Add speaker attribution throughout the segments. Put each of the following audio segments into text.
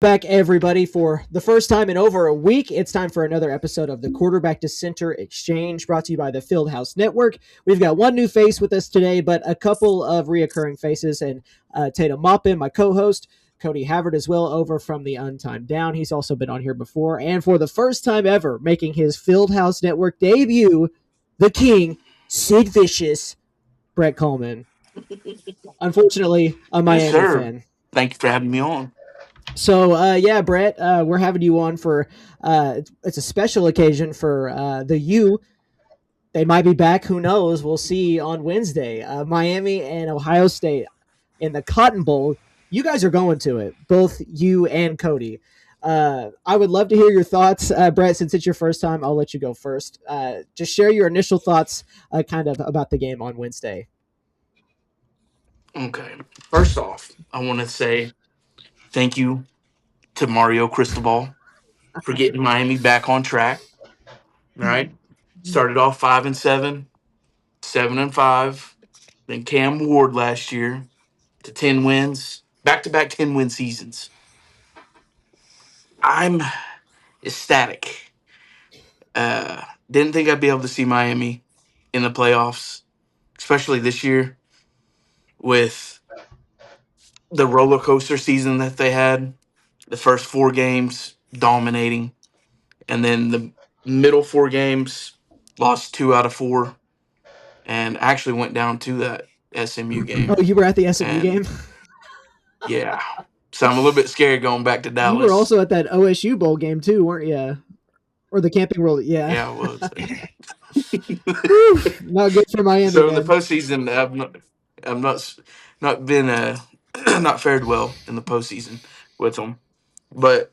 Speaker 1: Back, everybody, for the first time in over a week. It's time for another episode of the Quarterback to Center Exchange, brought to you by the Fieldhouse Network. We've got one new face with us today, but a couple of reoccurring faces, and Tate and Nutt, my co-host, Cody Havard as well, over from the Untimed Down. He's also been on here before, and for the first time ever, making his Fieldhouse Network debut, the King, Sid Vicious, Brett Coleman. Unfortunately, a Miami fan.
Speaker 2: Thank you for having me on.
Speaker 1: So, yeah, Brett, we're having you on for it's a special occasion for the U. They might be back. Who knows? We'll see on Wednesday. Miami and Ohio State in the Cotton Bowl. You guys are going to it, both you and Cody. I would love to hear your thoughts, Brett. Since it's your first time, I'll let you go first. Just share your initial thoughts, kind of about the game on Wednesday.
Speaker 2: Okay. First off, I want to say thank you to Mario Cristobal for getting Miami back on track. All right. Started off 5-7, 7-5. Then Cam Ward last year to 10 wins, back-to-back 10-win seasons. I'm ecstatic. Didn't think I'd be able to see Miami in the playoffs, especially this year with the roller coaster season that they had. The first 4 games dominating, and then the middle 4 games lost 2 out of 4, and actually went down to that SMU game.
Speaker 1: Oh, you were at the SMU game?
Speaker 2: Yeah. So I'm a little bit scared going back to Dallas.
Speaker 1: You were also at that OSU bowl game too, weren't you? Or the Camping World? Yeah.
Speaker 2: Yeah, I was.
Speaker 1: Not good for Miami.
Speaker 2: So in the postseason, I've not been not fared well in the postseason with them, but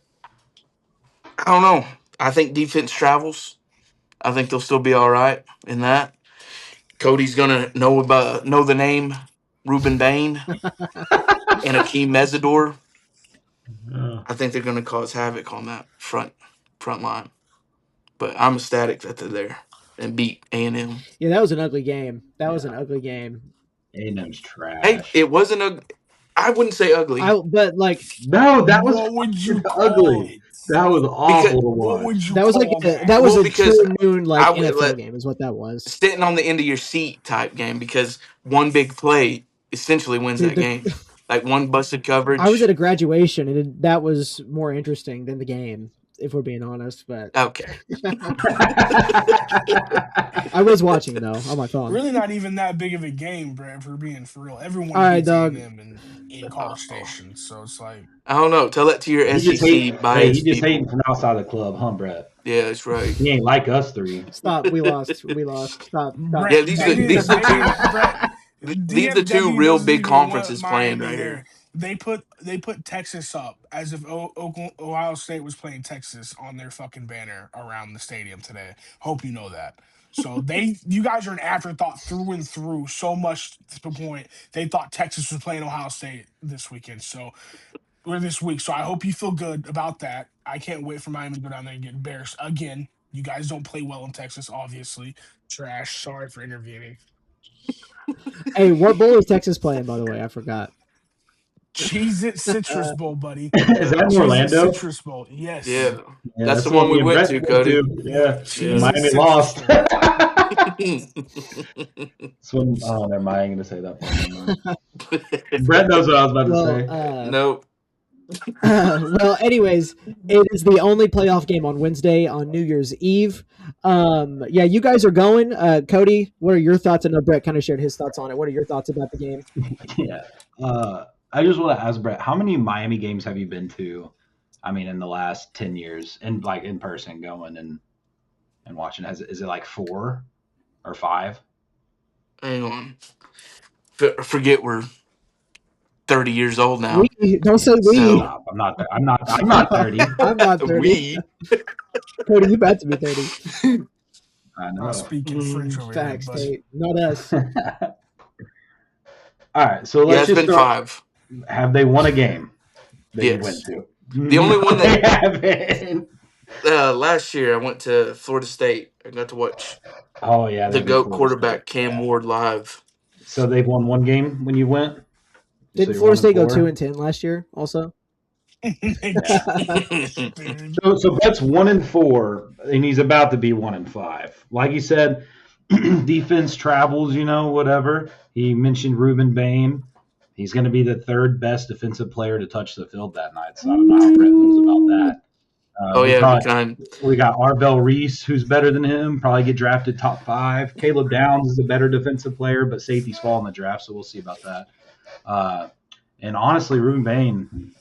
Speaker 2: I don't know. I think defense travels. I think they'll still be all right in that. Cody's gonna know the name Ruben Bain and Akeem Mesidor. I think they're gonna cause havoc on that front line. But I'm ecstatic that they're there and beat A&M.
Speaker 1: Yeah, that was an ugly game.
Speaker 3: A&M's trash.
Speaker 2: Hey, it wasn't I wouldn't say ugly.
Speaker 1: But like,
Speaker 3: no, that was
Speaker 4: ugly.
Speaker 3: That was awful to watch.
Speaker 1: That was a true noon NFL game, is what that was.
Speaker 2: Sitting on the end of your seat type game, because one big play essentially wins that game. Like one busted coverage.
Speaker 1: I was at a graduation, and that was more interesting than the game, if we're being honest. But
Speaker 2: okay.
Speaker 1: I was watching though on my phone.
Speaker 4: Really, not even that big of a game, Brad. For being for real, everyone
Speaker 1: hates
Speaker 4: them in College Station, so it's like
Speaker 2: I don't know. Tell that to your SEC
Speaker 3: bias. He just hating from outside the club, huh, Brett?
Speaker 2: Yeah, that's right.
Speaker 3: He ain't like us 3.
Speaker 1: Stop. We lost. Stop.
Speaker 4: Brett,
Speaker 2: yeah, these are the 2 real big conferences playing right here.
Speaker 4: They put Texas up as if Ohio State was playing Texas on their fucking banner around the stadium today. Hope you know that. So you guys are an afterthought through and through. So much to the point they thought Texas was playing Ohio State this weekend. Or this week. So I hope you feel good about that. I can't wait for Miami to go down there and get embarrassed again. You guys don't play well in Texas, obviously. Trash. Sorry for intervening.
Speaker 1: Hey, what bowl is Texas playing, by the way? I forgot.
Speaker 4: Cheez-It Citrus Bowl, buddy.
Speaker 3: Is that in Orlando?
Speaker 4: Citrus Bowl, yes.
Speaker 2: Yeah. That's the one we went to, Cody.
Speaker 3: Yeah. Miami lost. Never mind. I ain't going to say that. Brett knows what I was about to say.
Speaker 2: Nope.
Speaker 1: Well, anyways, it is the only playoff game on Wednesday on New Year's Eve. Yeah, you guys are going. Cody, what are your thoughts? I know Brett kind of shared his thoughts on it. What are your thoughts about the game?
Speaker 3: Yeah. I just want to ask Brett, how many Miami games have you been to? I mean, in the last 10 years, and like in person, going and watching. Is it like 4 or 5?
Speaker 2: Hang on. Forget we're 30 years old now.
Speaker 1: Don't say we.
Speaker 3: So, I'm not 30.
Speaker 1: I'm not 30.
Speaker 2: We.
Speaker 1: Cody, you about to be 30.
Speaker 3: I know.
Speaker 4: I'm speaking French over
Speaker 1: Facts,
Speaker 4: here.
Speaker 1: Tate. Not us.
Speaker 3: All right, so let's
Speaker 2: it's been 5.
Speaker 3: Have they won a game that
Speaker 2: yes.
Speaker 3: you went to?
Speaker 2: The only one that
Speaker 3: haven't.
Speaker 2: Last year I went to Florida State. I got to watch the GOAT quarterback Cam Ward live.
Speaker 3: So they've won one game when you went?
Speaker 1: Didn't Florida State go 2-10 last year also?
Speaker 4: Dude.
Speaker 3: So Brett's 1-4, and he's about to be 1-5. Like you said, defense travels, whatever. He mentioned Ruben Bain. He's going to be the third best defensive player to touch the field that night. So I don't know how Brett feels about that.
Speaker 2: Oh
Speaker 3: we
Speaker 2: yeah, be
Speaker 3: got
Speaker 2: kind.
Speaker 3: we got Arbel Reese, who's better than him, probably get drafted top 5. Caleb Downs is a better defensive player, but safeties fall in the draft, so we'll see about that. And honestly, Ruben Bain,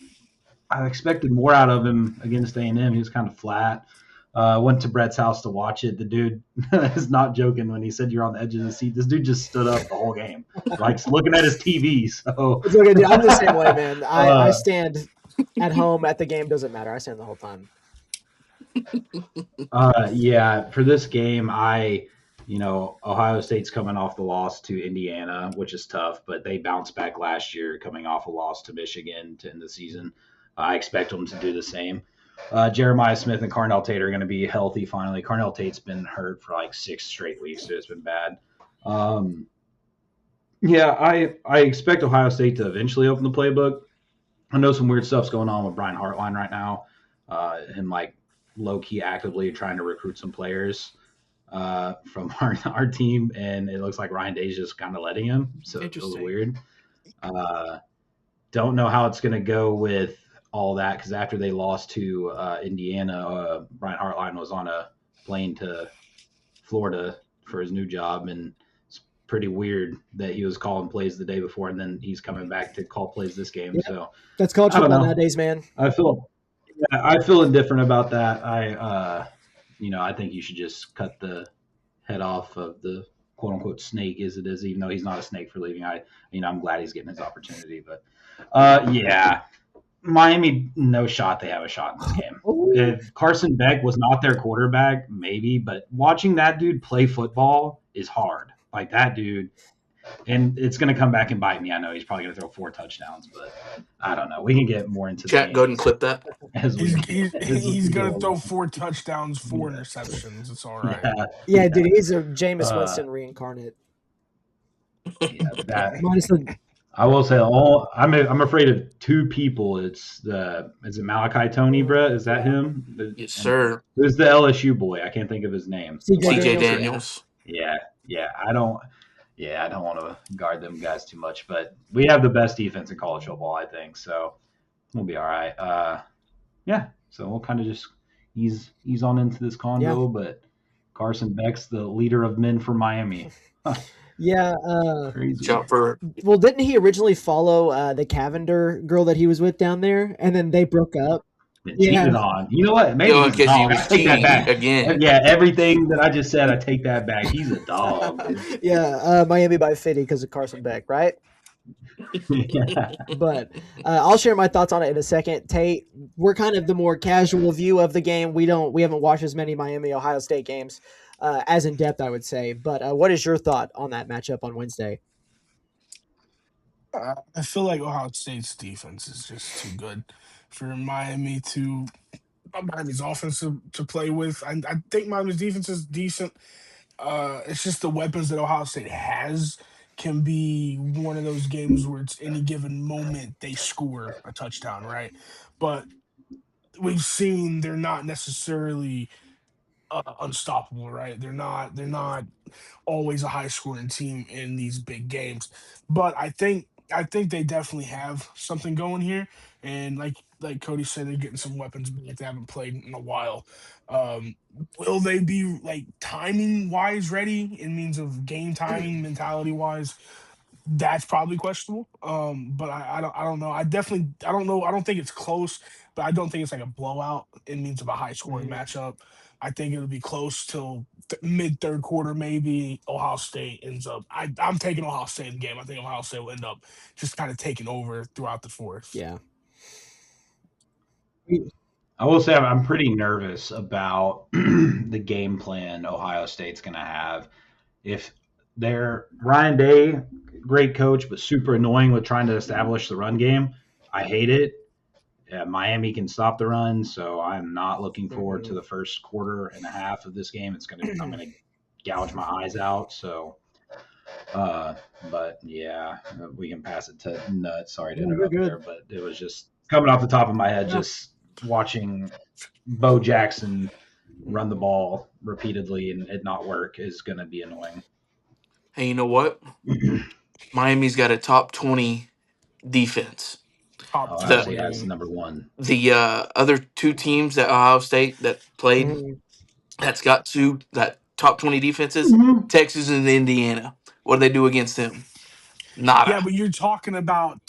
Speaker 3: I expected more out of him against A&M. He was kind of flat. Went to Brett's house to watch it. The dude is not joking when he said you're on the edge of the seat. This dude just stood up the whole game, like looking at his TV. So
Speaker 1: It's okay, dude. I'm the same way, man. I stand at home at the game. Doesn't matter. I stand the whole time.
Speaker 3: Yeah, for this game, Ohio State's coming off the loss to Indiana, which is tough, but they bounced back last year coming off a loss to Michigan to end the season. I expect them to do the same. Jeremiah Smith and Carnell Tate are going to be healthy finally. Carnell Tate's been hurt for like 6 straight weeks, so it's been bad. Yeah, I expect Ohio State to eventually open the playbook. I know some weird stuff's going on with Brian Hartline right now, and like low-key actively trying to recruit some players from our team, and it looks like Ryan Day's just kind of letting him, so it feels weird. Don't know how it's going to go with all that, because after they lost to Indiana, Brian Hartline was on a plane to Florida for his new job, and it's pretty weird that he was calling plays the day before, and then he's coming back to call plays this game. Yeah. So
Speaker 1: that's college football nowadays, man.
Speaker 3: I feel indifferent about that. I think you should just cut the head off of the quote unquote snake as it is, even though he's not a snake for leaving. I'm glad he's getting his opportunity, but yeah. Miami, no shot. They have a shot in this game. If Carson Beck was not their quarterback, maybe, but watching that dude play football is hard. Like that dude, and it's going to come back and bite me. I know he's probably going to throw 4 touchdowns, but I don't know. We can get more into
Speaker 2: Chat, go ahead and clip that.
Speaker 4: He's going to throw 4 touchdowns, 4 interceptions. It's all right.
Speaker 1: Yeah, dude, he's a Jameis Winston reincarnate.
Speaker 3: Yeah, I will say, I'm afraid of 2 people. Is it Malachi Tony, Brett? Is that him?
Speaker 2: Yes, sir.
Speaker 3: Who's the LSU boy? I can't think of his name.
Speaker 2: CJ Daniels.
Speaker 3: Yeah. I don't want to guard them guys too much, but we have the best defense in college football, I think. So we'll be all right. Yeah. So we'll kind of just ease on into this convo, but Carson Beck's the leader of men for Miami.
Speaker 1: Yeah.
Speaker 3: Crazy.
Speaker 1: Well, didn't he originally follow the Cavender girl that he was with down there, and then they broke up?
Speaker 3: Cheated on. You know what? Maybe
Speaker 2: because he was cheating again.
Speaker 3: Yeah, everything that I just said, I take that back. He's a dog.
Speaker 1: Yeah, Miami by 50 because of Carson Beck, right?
Speaker 3: Yeah.
Speaker 1: But I'll share my thoughts on it in a second. Tate, we're kind of the more casual view of the game. We haven't watched as many Miami Ohio State games as in depth, I would say. But what is your thought on that matchup on Wednesday?
Speaker 4: I feel like Ohio State's defense is just too good for Miami's offense to play with. I think Miami's defense is decent. It's just the weapons that Ohio State has can be one of those games where it's any given moment they score a touchdown, right? But we've seen they're not necessarily unstoppable, right? They're not always a high scoring team in these big games. But I think they definitely have something going here, and like Cody said, they're getting some weapons back they haven't played in a while. Will they be like timing wise ready in means of game timing mentality wise? That's probably questionable. But I don't know. I don't know. I don't think it's close, but I don't think it's like a blowout in means of a high scoring matchup. I think it'll be close till mid 3rd quarter, maybe. Ohio State ends up. I'm taking Ohio State in the game. I think Ohio State will end up just kind of taking over throughout the 4th.
Speaker 1: Yeah.
Speaker 3: I will say I'm pretty nervous about the game plan Ohio State's going to have. If they're Ryan Day, great coach, but super annoying with trying to establish the run game. I hate it. Miami can stop the run, so I'm not looking forward to the first quarter and a half of this game. I'm going to gouge my eyes out. So, but yeah, we can pass it to Nutt. Sorry to interrupt there, but it was just coming off the top of my head, just watching Bo Jackson run the ball repeatedly and it not work is going to be annoying.
Speaker 2: Hey, you know what? Miami's got a top 20 defense.
Speaker 4: Top
Speaker 3: Ohio
Speaker 2: The
Speaker 3: State has
Speaker 4: 20.
Speaker 3: number one.
Speaker 2: the other two teams that Ohio State that played
Speaker 1: Mhm.
Speaker 2: that's got that top 20 defenses,
Speaker 3: Mm-hmm.
Speaker 2: Texas and Indiana. What do they do against them?
Speaker 4: Yeah,
Speaker 2: Nada.
Speaker 4: but you're talking about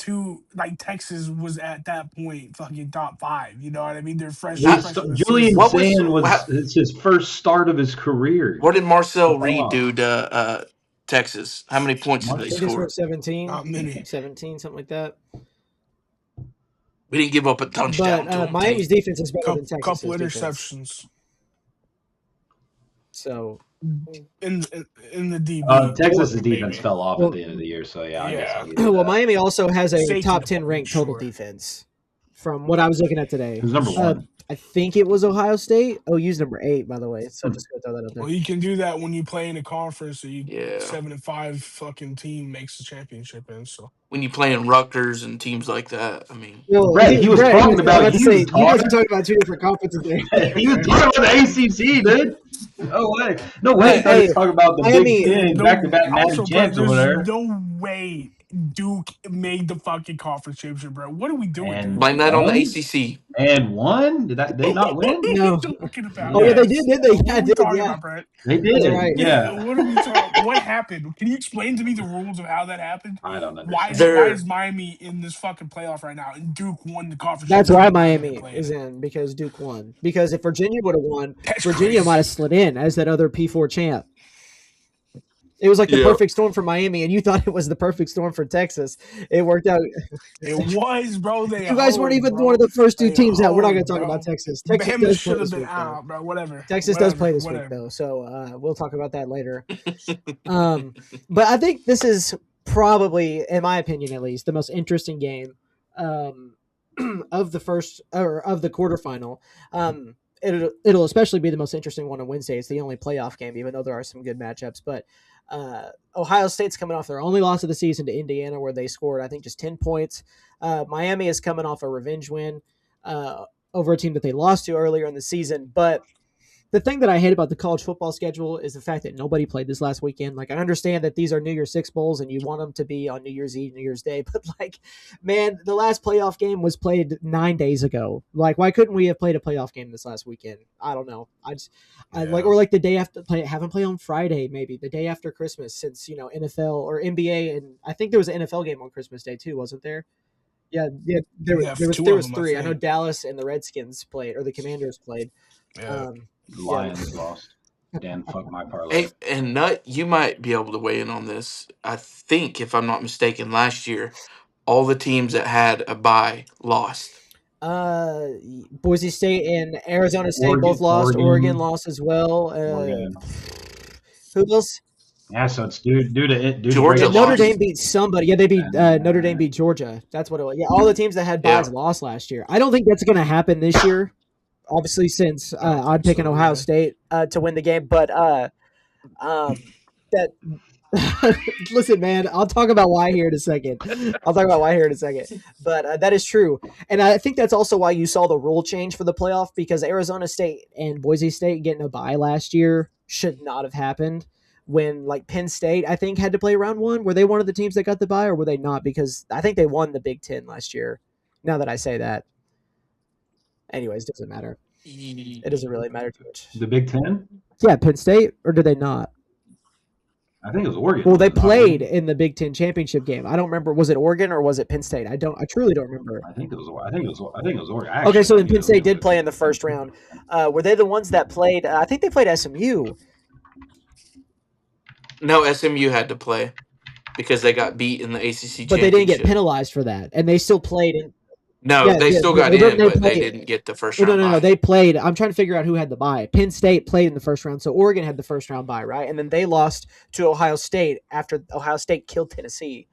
Speaker 4: Texas was at that point fucking top 5. You know what I mean? Their
Speaker 2: How,
Speaker 4: freshman
Speaker 3: Julian
Speaker 4: season.
Speaker 2: what was
Speaker 3: Sand it's his first start of his career.
Speaker 2: what did Marcel Reed
Speaker 3: Playoff.
Speaker 2: do to Texas? How many points did
Speaker 1: I
Speaker 2: they
Speaker 1: think they
Speaker 2: score?
Speaker 1: scored 17,
Speaker 4: Not many.
Speaker 1: 17, something like that.
Speaker 2: We didn't give up a touchdown to
Speaker 1: But
Speaker 2: them.
Speaker 1: Miami's defense is better than
Speaker 4: Couple
Speaker 1: Texas's defense.
Speaker 4: interceptions
Speaker 1: So
Speaker 4: in the DB.
Speaker 3: Texas's
Speaker 4: maybe.
Speaker 3: defense fell off at the end of the year, so yeah, I guess I'll give you
Speaker 1: well,
Speaker 3: that.
Speaker 1: Miami also has a
Speaker 4: Safety
Speaker 1: top 10
Speaker 4: department,
Speaker 1: ranked total
Speaker 4: sure.
Speaker 1: defense from what I was looking at today.
Speaker 3: Who's number one?
Speaker 1: I think it was Ohio State. OU's number 8, by the way. So just go throw that up there.
Speaker 4: Well, you can do that when you play in a conference. So you
Speaker 2: Yeah.
Speaker 4: 7-5 fucking team makes the championship in. So
Speaker 2: When you play in Rutgers and teams like that, I mean,
Speaker 1: Well,
Speaker 3: Brett, he was talking about
Speaker 1: I was
Speaker 3: you,
Speaker 1: you guys
Speaker 3: Todd.
Speaker 1: are talking about two different conferences there.
Speaker 3: He was talking about the ACC, dude. No way. No way.
Speaker 1: Hey,
Speaker 3: He started talking about the
Speaker 1: Miami-
Speaker 3: Big Ten back-to-back Natty
Speaker 4: also,
Speaker 3: champs over there.
Speaker 4: there's no way Duke made the fucking conference championship, bro. What are we doing,
Speaker 3: And
Speaker 4: dude?
Speaker 2: blame that on the
Speaker 3: won?
Speaker 2: ACC.
Speaker 3: And won? Did they not win?
Speaker 1: No.
Speaker 4: What are you talking about?
Speaker 1: Oh, yeah, they
Speaker 4: Yes.
Speaker 1: did, didn't they?
Speaker 4: What
Speaker 1: Yeah,
Speaker 4: are we
Speaker 1: did,
Speaker 4: talking
Speaker 1: yeah.
Speaker 4: about, Brett?
Speaker 3: They did.
Speaker 1: That's right.
Speaker 3: Yeah.
Speaker 4: What are we talking? What happened? Can you explain to me the rules of how that happened?
Speaker 3: I don't
Speaker 4: Why
Speaker 3: understand.
Speaker 4: is Miami in this fucking playoff right now? And Duke won the conference.
Speaker 1: That's why
Speaker 4: championship
Speaker 1: Miami
Speaker 4: playing
Speaker 1: is
Speaker 4: it.
Speaker 1: in, because Duke won. Because if Virginia would have won,
Speaker 4: That's
Speaker 1: Virginia
Speaker 4: crazy.
Speaker 1: might have slid in as that other P4 champ. It was like the
Speaker 2: Yeah.
Speaker 1: perfect storm for Miami, and you thought it was the perfect storm for Texas. It worked out.
Speaker 4: It was, bro. They
Speaker 1: You guys weren't
Speaker 4: hung,
Speaker 1: even
Speaker 4: bro.
Speaker 1: one of the first two
Speaker 4: They
Speaker 1: teams out. We're not
Speaker 4: hung,
Speaker 1: going to talk
Speaker 4: bro.
Speaker 1: about Texas. Texas
Speaker 4: Bama
Speaker 1: does play
Speaker 4: should have
Speaker 1: this
Speaker 4: been
Speaker 1: week, though.
Speaker 4: out, bro. Whatever.
Speaker 1: Texas does play this week, though, so we'll talk about that later. But I think this is probably, in my opinion at least, the most interesting game of the first or of the quarterfinal. It'll especially be the most interesting one on Wednesday. It's the only playoff game, even though there are some good matchups. But Ohio State's coming off their only loss of the season to Indiana, where they scored, I think, just 10 points. Miami is coming off a revenge win over a team that they lost to earlier in the season. But the thing that I hate about the college football schedule is the fact that nobody played this last weekend. Like, I understand that these are New Year's Six bowls and you want them to be on New Year's Eve, New Year's Day, but like, man, the last playoff game was played 9 days ago. Like, why couldn't we have played a playoff game this last weekend? I don't know. Or like the day after haven't played on Friday, maybe the day after Christmas, since NFL or NBA, and I think there was an NFL game on Christmas Day too, wasn't there? Yeah, there was 3. I know Dallas and the Redskins played, or the Commanders played.
Speaker 4: Yeah.
Speaker 3: Lions lost. Dan, fuck my parlay.
Speaker 2: Hey, and Nutt, you might be able to weigh in on this. I think, if I'm not mistaken, last year, all the teams that had a bye lost.
Speaker 1: Boise State and Arizona State both lost. Oregon lost as well. Who else?
Speaker 3: Yeah, so it's due to
Speaker 2: Georgia
Speaker 1: Notre
Speaker 2: lost.
Speaker 1: Dame beat somebody. Yeah, they beat Notre Dame beat Georgia. That's what it was. Yeah, all the teams that had byes lost last year. I don't think that's going to happen this year. Obviously, since I'm picking Ohio State to win the game, but that listen, man, I'll talk about why here in a second. But that is true, and I think that's also why you saw the rule change for the playoff, because Arizona State and Boise State getting a bye last year should not have happened. When like Penn State, I think, had to play round 1. Were they one of the teams that got the bye, or were they not? Because I think they won the Big Ten last year. Now that I say that. Anyways, doesn't matter. It doesn't really matter too much.
Speaker 3: The Big Ten?
Speaker 1: Yeah, Penn State, or did they not?
Speaker 3: I think it was Oregon.
Speaker 1: Well, they played in the Big Ten championship game. I don't remember. Was it Oregon or was it Penn State? I truly don't remember.
Speaker 3: I think it was Oregon.
Speaker 1: Okay, so then Penn State did play in the first round. Were they the ones that played? I think they played SMU.
Speaker 2: No, SMU had to play because they got beat in the ACC
Speaker 1: but they didn't get
Speaker 2: championship.
Speaker 1: penalized for that, and they still played in.
Speaker 2: No, they still got in, but they didn't get the first round.
Speaker 1: No, they played. I'm trying to figure out who had the bye. Penn State played in the first round, so Oregon had the first round bye, right? And then they lost to Ohio State after Ohio State killed Tennessee.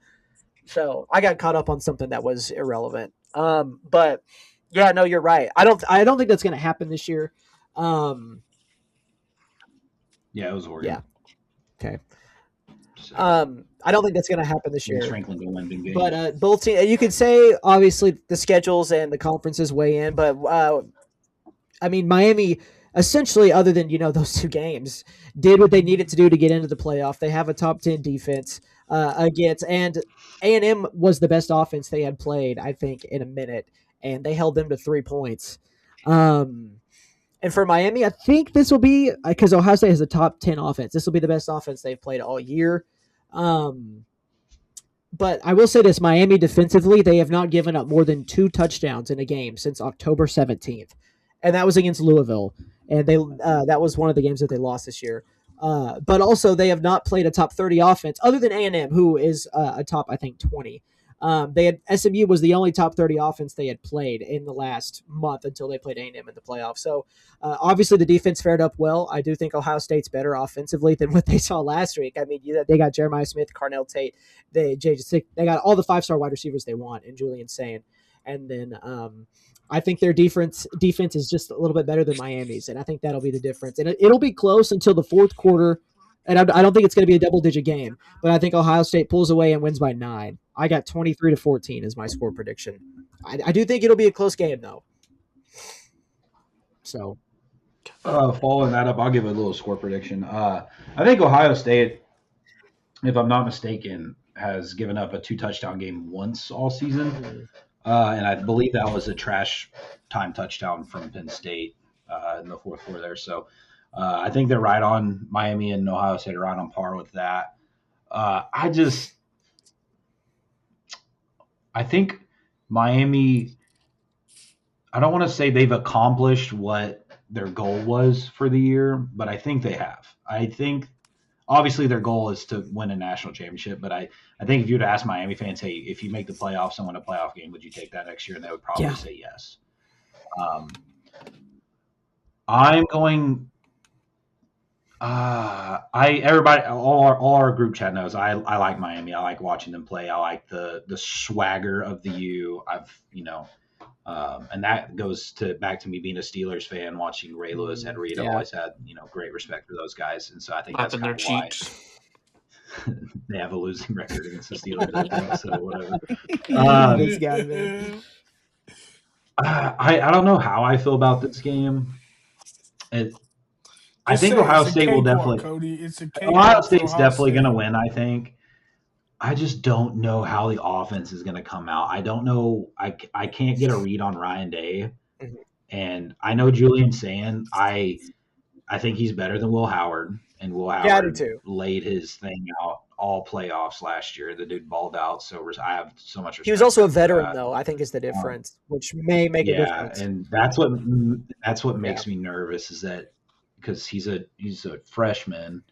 Speaker 1: So I got caught up on something that was irrelevant. But yeah, no, you're right. I don't think that's going to happen this year.
Speaker 3: Yeah, it was Oregon.
Speaker 1: Yeah. Okay. I don't think that's going to happen this
Speaker 3: I guess
Speaker 1: year.
Speaker 3: Franklin will win big game.
Speaker 1: But both teams, you could say obviously the schedules and the conferences weigh in, but I mean Miami essentially, other than those two games, did what they needed to do to get into the playoff. They have a top 10 defense against, and A&M was the best offense they had played, I think, in a minute, and they held them to 3 points. And for Miami, I think this will be, because Ohio State has a top 10 offense, this will be the best offense they've played all year. But I will say this, Miami defensively, they have not given up more than 2 touchdowns in a game since October 17th. And that was against Louisville. And they that was one of the games that they lost this year. But also, they have not played a top 30 offense, other than A&M, who is a top, I think, 20. SMU was the only top 30 offense they had played in the last month until they played A&M in the playoffs. So obviously the defense fared up well. I do think Ohio State's better offensively than what they saw last week. I mean, they got Jeremiah Smith, Carnell Tate, they got all the 5-star wide receivers they want, and Julian Sane. And then I think their defense is just a little bit better than Miami's, and I think that'll be the difference. And it'll be close until the fourth quarter. And I don't think it's going to be a double-digit game, but I think Ohio State pulls away and wins by 9. I got 23-14 as my score prediction. I do think it'll be a close game, though. So,
Speaker 3: following that up, I'll give a little score prediction. I think Ohio State, if I'm not mistaken, has given up a 2-touchdown game once all season, and I believe that was a trash time touchdown from Penn State in the fourth quarter there. So. I think they're right on Miami and Ohio State are right on par with that. I think Miami, I don't want to say they've accomplished what their goal was for the year, but I think they have. I think obviously their goal is to win a national championship, but I think if you were to ask Miami fans, hey, if you make the playoffs and win a playoff game, would you take that next year? And they would probably say yes. I'm going – all our group chat knows I like Miami. I like watching them play. I like the swagger of the U. And that goes back to me being a Steelers fan, watching Ray Lewis, Ed Reed. I've always had great respect for those guys, and so I think that's kind of why they have a losing record against the Steelers. I think, so whatever.
Speaker 1: this guy, man.
Speaker 3: I don't know how I feel about this game. I think Ohio State will definitely.
Speaker 4: Cody,
Speaker 3: Ohio State's definitely going to win, I think. I just don't know how the offense is going to come out. I don't know. I can't get a read on Ryan Day. And I know Julian Sand. I think he's better than Will Howard. And Will Howard laid his thing out all playoffs last year. The dude balled out. So I have so much respect.
Speaker 1: He was also a veteran, though, I think is the difference, which may make a difference.
Speaker 3: Yeah, and that's what makes me nervous is that because he's a freshman,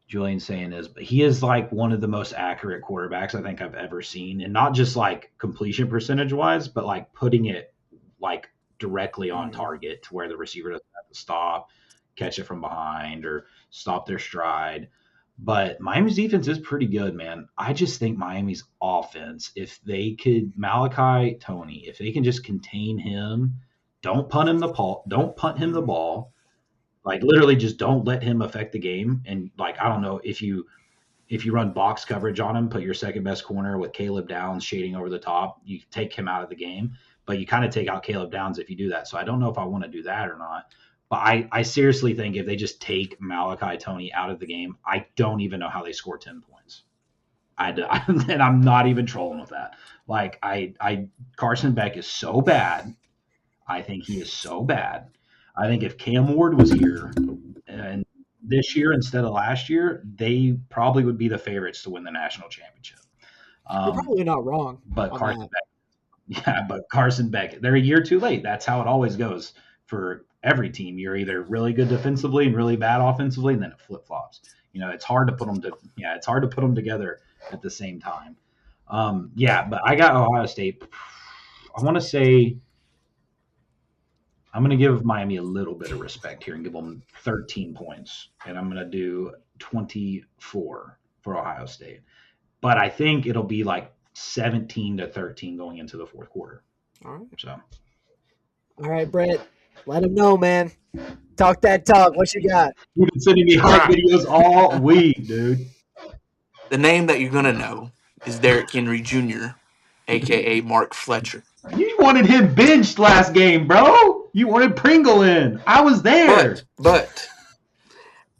Speaker 3: Julian Sand is, but he is like one of the most accurate quarterbacks I think I've ever seen. And not just like completion percentage wise, but like putting it like directly on target to where the receiver doesn't have to stop, catch it from behind, or stop their stride. But Miami's defense is pretty good, man. I just think Miami's offense, if they could Malachi Toney, if they can just contain him, don't punt him the ball. Like literally just don't let him affect the game. And like, I don't know, if you run box coverage on him, put your second best corner with Caleb Downs shading over the top, you take him out of the game, but you kind of take out Caleb Downs if you do that. So I don't know if I want to do that or not. But I seriously think if they just take Malachi Toney out of the game, I don't even know how they score 10 points. And I'm not even trolling with that. Like Carson Beck is so bad. I think he is so bad. I think if Cam Ward was here and this year instead of last year, they probably would be the favorites to win the national championship.
Speaker 1: You're probably not wrong.
Speaker 3: But Carson Beck, they're a year too late. That's how it always goes for every team. You're either really good defensively and really bad offensively, and then it flip flops. It's hard to put them together at the same time. But I got Ohio State. I want to say. I'm going to give Miami a little bit of respect here and give them 13 points. And I'm going to do 24 for Ohio State. But I think it'll be like 17-13 going into the fourth quarter.
Speaker 1: All right.
Speaker 3: So.
Speaker 1: All right, Brett. Let him know, man. Talk that talk. What you got?
Speaker 3: You've been sending me hype videos all week, dude.
Speaker 2: The name that you're gonna know is Derrick Henry Jr., aka Mark Fletcher.
Speaker 3: You wanted him benched last game, bro. You wanted Pringle in. I was there.
Speaker 2: But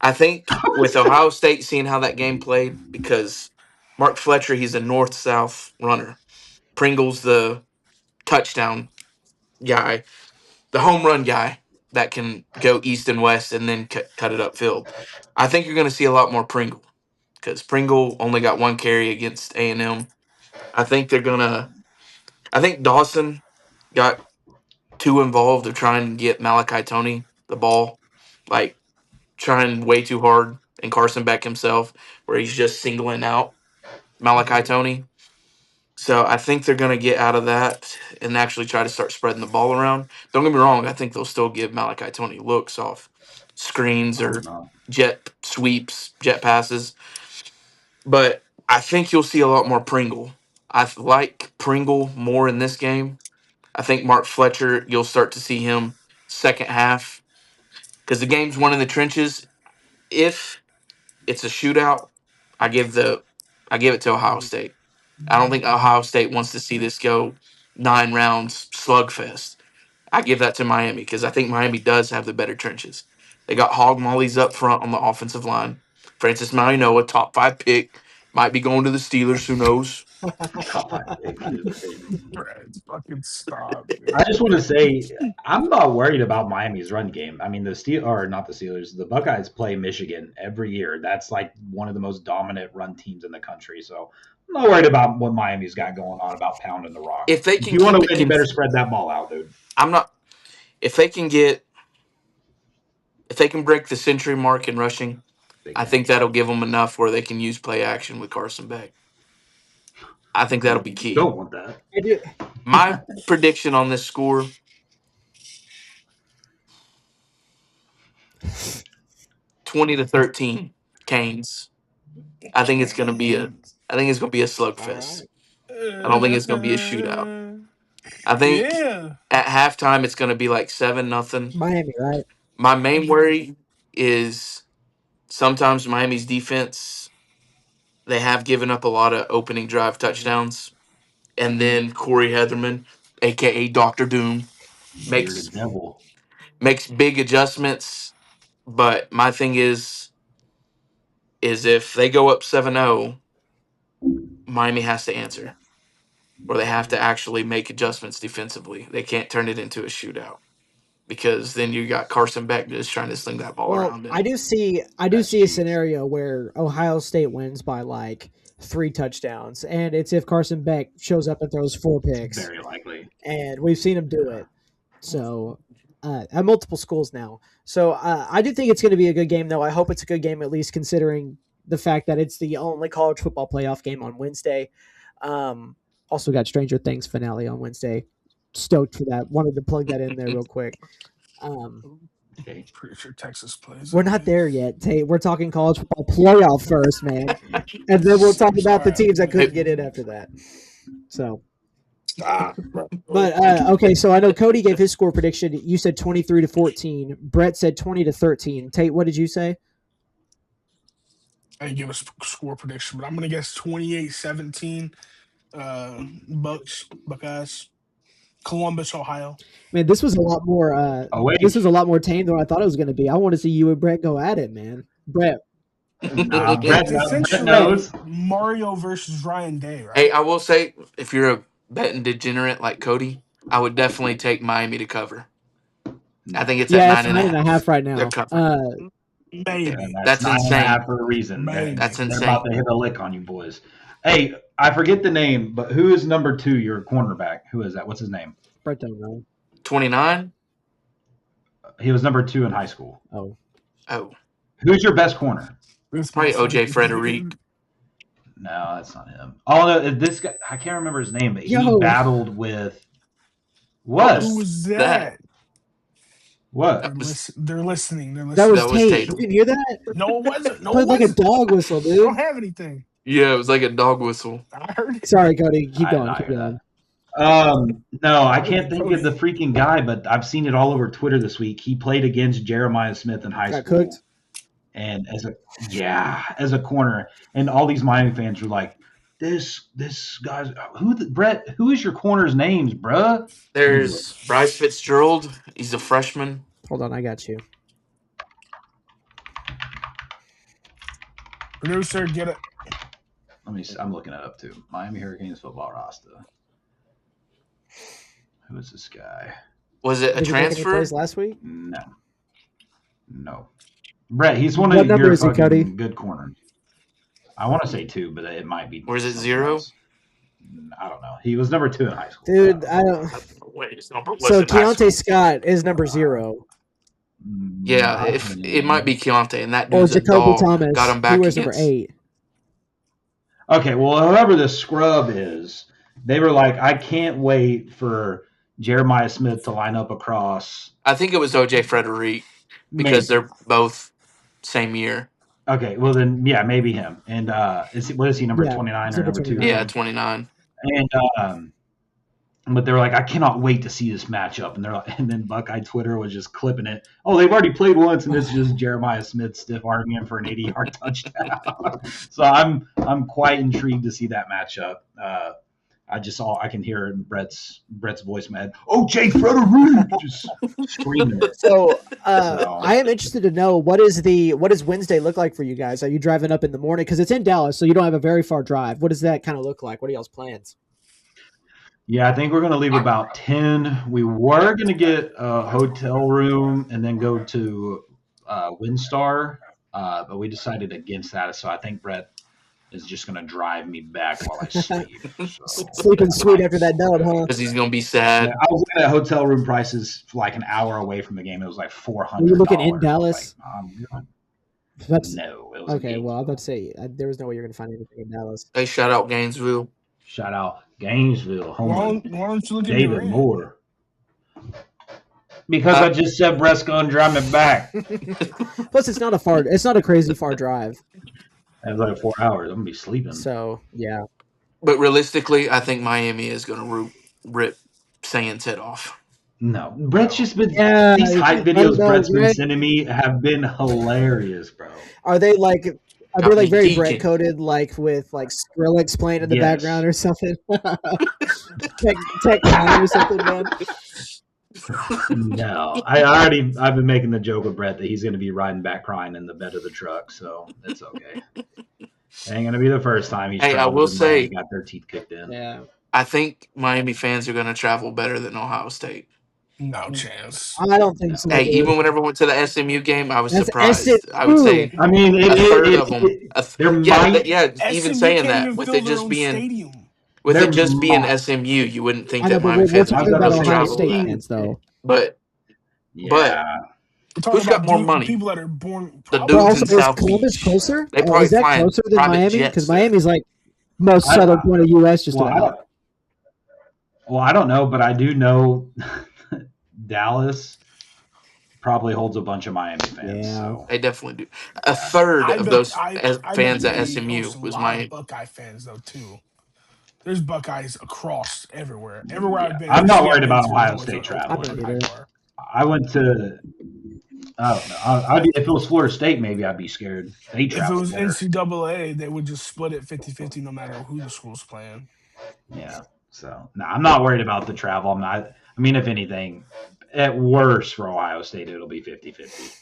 Speaker 2: I think with Ohio State seeing how that game played, because Mark Fletcher, he's a north-south runner. Pringle's the touchdown guy, the home run guy that can go east and west and then cut it upfield. I think you're going to see a lot more Pringle because Pringle only got one carry against A&M. I think they're going to – I think Dawson got too involved of trying to get Malachi Toney the ball, like trying way too hard, and Carson Beck himself, where he's just singling out Malachi Toney. So I think they're going to get out of that and actually try to start spreading the ball around. Don't get me wrong. I think they'll still give Malachi Toney looks off screens
Speaker 3: I hope
Speaker 2: or
Speaker 3: not.
Speaker 2: jet sweeps, jet passes. But I think you'll see a lot more Pringle. I like Pringle more in this game. I think Mark Fletcher, you'll start to see him second half because the game's won in the trenches. If it's a shootout, I give it to Ohio State. I don't think Ohio State wants to see this go 9 rounds slugfest. I give that to Miami because I think Miami does have the better trenches. They got Hog Mollies up front on the offensive line. Francis Mariano, top 5 pick, might be going to the Steelers. Who knows?
Speaker 3: Top 5 pick.
Speaker 4: Brad, fucking stop.
Speaker 3: I just want to say I'm not worried about Miami's run game. I mean, not the Steelers. The Buckeyes play Michigan every year. That's like one of the most dominant run teams in the country. So I'm not worried about what Miami's got going on about pounding the rock.
Speaker 2: If they
Speaker 3: If
Speaker 2: can
Speaker 3: you want to
Speaker 2: keep
Speaker 3: win,
Speaker 2: it,
Speaker 3: you better spread that ball out, dude.
Speaker 2: I'm not. If they can break the century mark in rushing, I think that'll give them enough where they can use play action with Carson Beck. I think that'll be key.
Speaker 3: Don't want that.
Speaker 1: I do.
Speaker 2: My prediction on this score, 20-13, Canes. I think it's gonna be a slugfest. I don't think it's gonna be a shootout. I think
Speaker 4: Yeah.
Speaker 2: at halftime it's gonna be like 7-0.
Speaker 1: Miami, right?
Speaker 2: My main worry is sometimes Miami's defense, they have given up a lot of opening drive touchdowns. And then Corey Heatherman, aka Dr. Doom, makes
Speaker 3: Bearded devil.
Speaker 2: big adjustments. But my thing is if they go up 7-0, Miami has to answer. Or they have to actually make adjustments defensively. They can't turn it into a shootout. Because then you got Carson Beck just trying to sling that ball
Speaker 1: Well,
Speaker 2: around.
Speaker 1: I do see
Speaker 3: That's
Speaker 1: a
Speaker 3: huge.
Speaker 1: scenario where Ohio State wins by like 3 touchdowns, and it's if Carson Beck shows up and throws 4 picks,
Speaker 3: Very likely.
Speaker 1: and we've seen him do it. So at multiple schools now. So I do think it's going to be a good game, though. I hope it's a good game, at least considering the fact that it's the only college football playoff game on Wednesday. Also got Stranger Things finale on Wednesday. Stoked for that. Wanted to plug that in there real quick.
Speaker 3: Okay.
Speaker 4: Pretty sure Texas plays.
Speaker 1: We're not there yet, Tate. We're talking college football playoff first, man. And then we'll talk about the teams that couldn't get in after that. So, but okay, so I know Cody gave his score prediction. You said 23-14. Brett said 20-13. Tate, what did you say?
Speaker 4: I didn't give a score prediction, but I'm gonna guess 28-17. Buckeyes, Columbus, Ohio.
Speaker 1: Man, this was a lot more. This was a lot more tame than I thought it was going to be. I want to see you and Brett go at it, man. Brett,
Speaker 3: Brett
Speaker 4: Essentially,
Speaker 3: knows.
Speaker 4: Mario versus Ryan Day, right?
Speaker 2: Hey, I will say, if you're a betting degenerate like Cody, I would definitely take Miami to cover. I think it's at 9.5
Speaker 1: right
Speaker 2: They're
Speaker 1: now.
Speaker 2: covering.
Speaker 4: Maybe.
Speaker 2: That's
Speaker 3: 9.5
Speaker 2: insane.
Speaker 3: for a reason.
Speaker 4: Maybe.
Speaker 2: That's
Speaker 3: They're
Speaker 2: insane.
Speaker 3: about to hit a lick on you boys. Hey, I forget the name, but who is number 2? Your cornerback. Who is that? What's his name?
Speaker 1: Brett don't know.
Speaker 2: 29?
Speaker 3: He was number 2 in high school.
Speaker 1: Oh,
Speaker 3: Who's your best corner?
Speaker 2: Probably OJ Frederick.
Speaker 3: No, that's not him. Oh no, this guy. I can't remember his name, but he
Speaker 1: Yo.
Speaker 3: battled with what?
Speaker 4: Who was that?
Speaker 3: What?
Speaker 4: They're listening. They're listening.
Speaker 1: that was
Speaker 2: That was
Speaker 1: Tate.
Speaker 2: Tate.
Speaker 1: You didn't hear that?
Speaker 4: No, it wasn't. No,
Speaker 1: Played
Speaker 4: it
Speaker 1: like a
Speaker 4: wasn't.
Speaker 1: dog whistle,
Speaker 4: I don't
Speaker 1: dude.
Speaker 4: have anything.
Speaker 2: Yeah, it was like a dog whistle.
Speaker 4: I heard it.
Speaker 1: Sorry, Cody. Keep
Speaker 3: I
Speaker 1: going.
Speaker 3: didn't
Speaker 1: Keep
Speaker 3: hear
Speaker 1: going.
Speaker 3: No, I can't think of the freaking guy, but I've seen it all over Twitter this week. He played against Jeremiah Smith in high
Speaker 1: Got
Speaker 3: school.
Speaker 1: cooked.
Speaker 3: And as a corner, and all these Miami fans were like, "This guy's Brett? Who is your corner's names, bruh?" And he's like,
Speaker 2: There's Bryce Fitzgerald. He's a freshman.
Speaker 1: Hold on, I got you.
Speaker 4: Producer, get it.
Speaker 3: Let me see. I'm looking it up too. Miami Hurricanes football roster. Who is this guy?
Speaker 2: Was it a
Speaker 1: Did he make any
Speaker 2: transfer?
Speaker 1: plays last week?
Speaker 3: No. Brett, he's one
Speaker 1: What
Speaker 3: of
Speaker 1: number
Speaker 3: your
Speaker 1: is he, Cody?
Speaker 3: fucking good corners. I want to say 2, but it might be.
Speaker 2: Or is it
Speaker 3: something
Speaker 2: 0?
Speaker 3: else. I don't know. He was number 2 in high school.
Speaker 1: Dude, I don't.
Speaker 2: Wait, his number was
Speaker 1: So
Speaker 2: in high school.
Speaker 1: Keontae Scott is number 0.
Speaker 2: Yeah, it might be Keontae, and that
Speaker 1: Or
Speaker 2: dude's a
Speaker 1: Jacoby
Speaker 2: dog.
Speaker 1: Thomas.
Speaker 2: Got him
Speaker 1: He
Speaker 2: back
Speaker 1: wears number
Speaker 2: against.
Speaker 1: 8.
Speaker 3: Okay, well, whoever the scrub is, they were like, I can't wait for Jeremiah Smith to line up across.
Speaker 2: I think it was OJ Frederick because they're both same year.
Speaker 3: Okay, well then, yeah, maybe him. And what is he, number
Speaker 1: Yeah,
Speaker 3: 29
Speaker 1: he's
Speaker 3: or
Speaker 1: number
Speaker 3: number 2?
Speaker 1: 29.
Speaker 2: Yeah, 29.
Speaker 3: And but they were like, I cannot wait to see this matchup. And they're like, and then Buckeye Twitter was just clipping it. Oh, they've already played once, and it's just Jeremiah Smith stiff arming him for an 80-yard touchdown. So I'm quite intrigued to see that matchup. I can hear in Brett's voice, man. Oh, Jay Frederick, just screaming it.
Speaker 1: So I am interested to know what does Wednesday look like for you guys? Are you driving up in the morning because it's in Dallas, so you don't have a very far drive? What does that kind of look like? What are y'all's plans?
Speaker 3: Yeah, I think we're going to leave about 10. We were going to get a hotel room and then go to WinStar, but we decided against that. So I think Brett is just going to drive me back while I sleep. So.
Speaker 1: Sleeping sweet after that dub, huh?
Speaker 2: Because he's going to be sad.
Speaker 3: Yeah, I was looking at hotel room prices for like an hour away from the game. It was like $400.
Speaker 1: Were you looking in Dallas?
Speaker 3: No. It was
Speaker 1: okay, well, I was about to say, there was no way you're going to find anything in Dallas.
Speaker 2: Hey, shout out Gainesville.
Speaker 3: Shout out Gainesville.
Speaker 4: Why don't you look at
Speaker 3: David Moore. Because I just said Brett's going to drive me back.
Speaker 1: Plus, it's not a crazy far drive.
Speaker 3: It's like 4 hours. I'm going to be sleeping.
Speaker 1: So, yeah.
Speaker 2: But realistically, I think Miami is going to rip Sands' head off.
Speaker 3: No. Brett's just been...
Speaker 1: Yeah,
Speaker 3: these hype videos Brett's been sending me have been hilarious, bro.
Speaker 1: Are they like... Are they like very
Speaker 2: geeking.
Speaker 1: Brett coded, like with like Skrillex playing in the background or something? Tech or something, man.
Speaker 3: No, I've been making the joke with Brett that he's going to be riding back crying in the bed of the truck, so it's okay. Ain't going to be the first time he's.
Speaker 2: Hey, I will say,
Speaker 3: got their teeth kicked in.
Speaker 1: Yeah,
Speaker 2: I think Miami fans are going to travel better than Ohio State.
Speaker 4: No chance.
Speaker 1: I don't think so.
Speaker 2: Hey,
Speaker 1: dude.
Speaker 2: even whenever we went to the SMU game, I was
Speaker 1: That's
Speaker 2: surprised.
Speaker 1: SMU.
Speaker 2: I would say,
Speaker 3: I mean,
Speaker 2: a third of them. Even
Speaker 4: SMU
Speaker 2: saying
Speaker 4: can't
Speaker 2: that
Speaker 4: even
Speaker 2: with
Speaker 4: fill
Speaker 2: it
Speaker 4: their
Speaker 2: just
Speaker 4: own
Speaker 2: being
Speaker 4: stadium.
Speaker 2: with
Speaker 3: They're
Speaker 2: it just being
Speaker 3: not.
Speaker 2: SMU, you wouldn't think
Speaker 1: I know,
Speaker 2: that
Speaker 1: but
Speaker 2: Miami
Speaker 1: we're
Speaker 2: fans
Speaker 1: talking
Speaker 2: would
Speaker 1: about
Speaker 2: really
Speaker 1: Ohio
Speaker 2: travel.
Speaker 1: State fans, though.
Speaker 2: But
Speaker 3: Yeah.
Speaker 4: We're talking
Speaker 2: Who's got
Speaker 4: about
Speaker 2: more money?
Speaker 4: People that are born.
Speaker 2: The
Speaker 1: But
Speaker 2: dudes
Speaker 1: also,
Speaker 2: in
Speaker 1: is
Speaker 2: South
Speaker 1: Columbus
Speaker 2: Beach.
Speaker 1: closer?
Speaker 2: They probably
Speaker 1: Is that
Speaker 2: flying
Speaker 1: closer than
Speaker 2: private
Speaker 1: Miami?
Speaker 2: jets
Speaker 1: Because
Speaker 2: there.
Speaker 1: Miami's like most southern point of U.S. just about.
Speaker 3: I don't know, but I do know Dallas probably holds a bunch of Miami fans.
Speaker 1: Yeah.
Speaker 3: So.
Speaker 2: They definitely do. A third of those fans at
Speaker 4: host
Speaker 2: SMU
Speaker 4: a
Speaker 2: was
Speaker 4: lot
Speaker 2: Miami.
Speaker 4: of Buckeye fans though too. There's Buckeyes across everywhere. Everywhere I've been.
Speaker 3: I'm not worried about Ohio State travel. I went to. I don't know. If it was Florida State, maybe I'd be scared. If
Speaker 4: it was NCAA, they would just split it 50-50 no matter who the school's playing.
Speaker 3: Yeah. So, no, I'm not worried about the travel. I'm not. I mean, if anything, at worst for Ohio State, it'll be 50-50.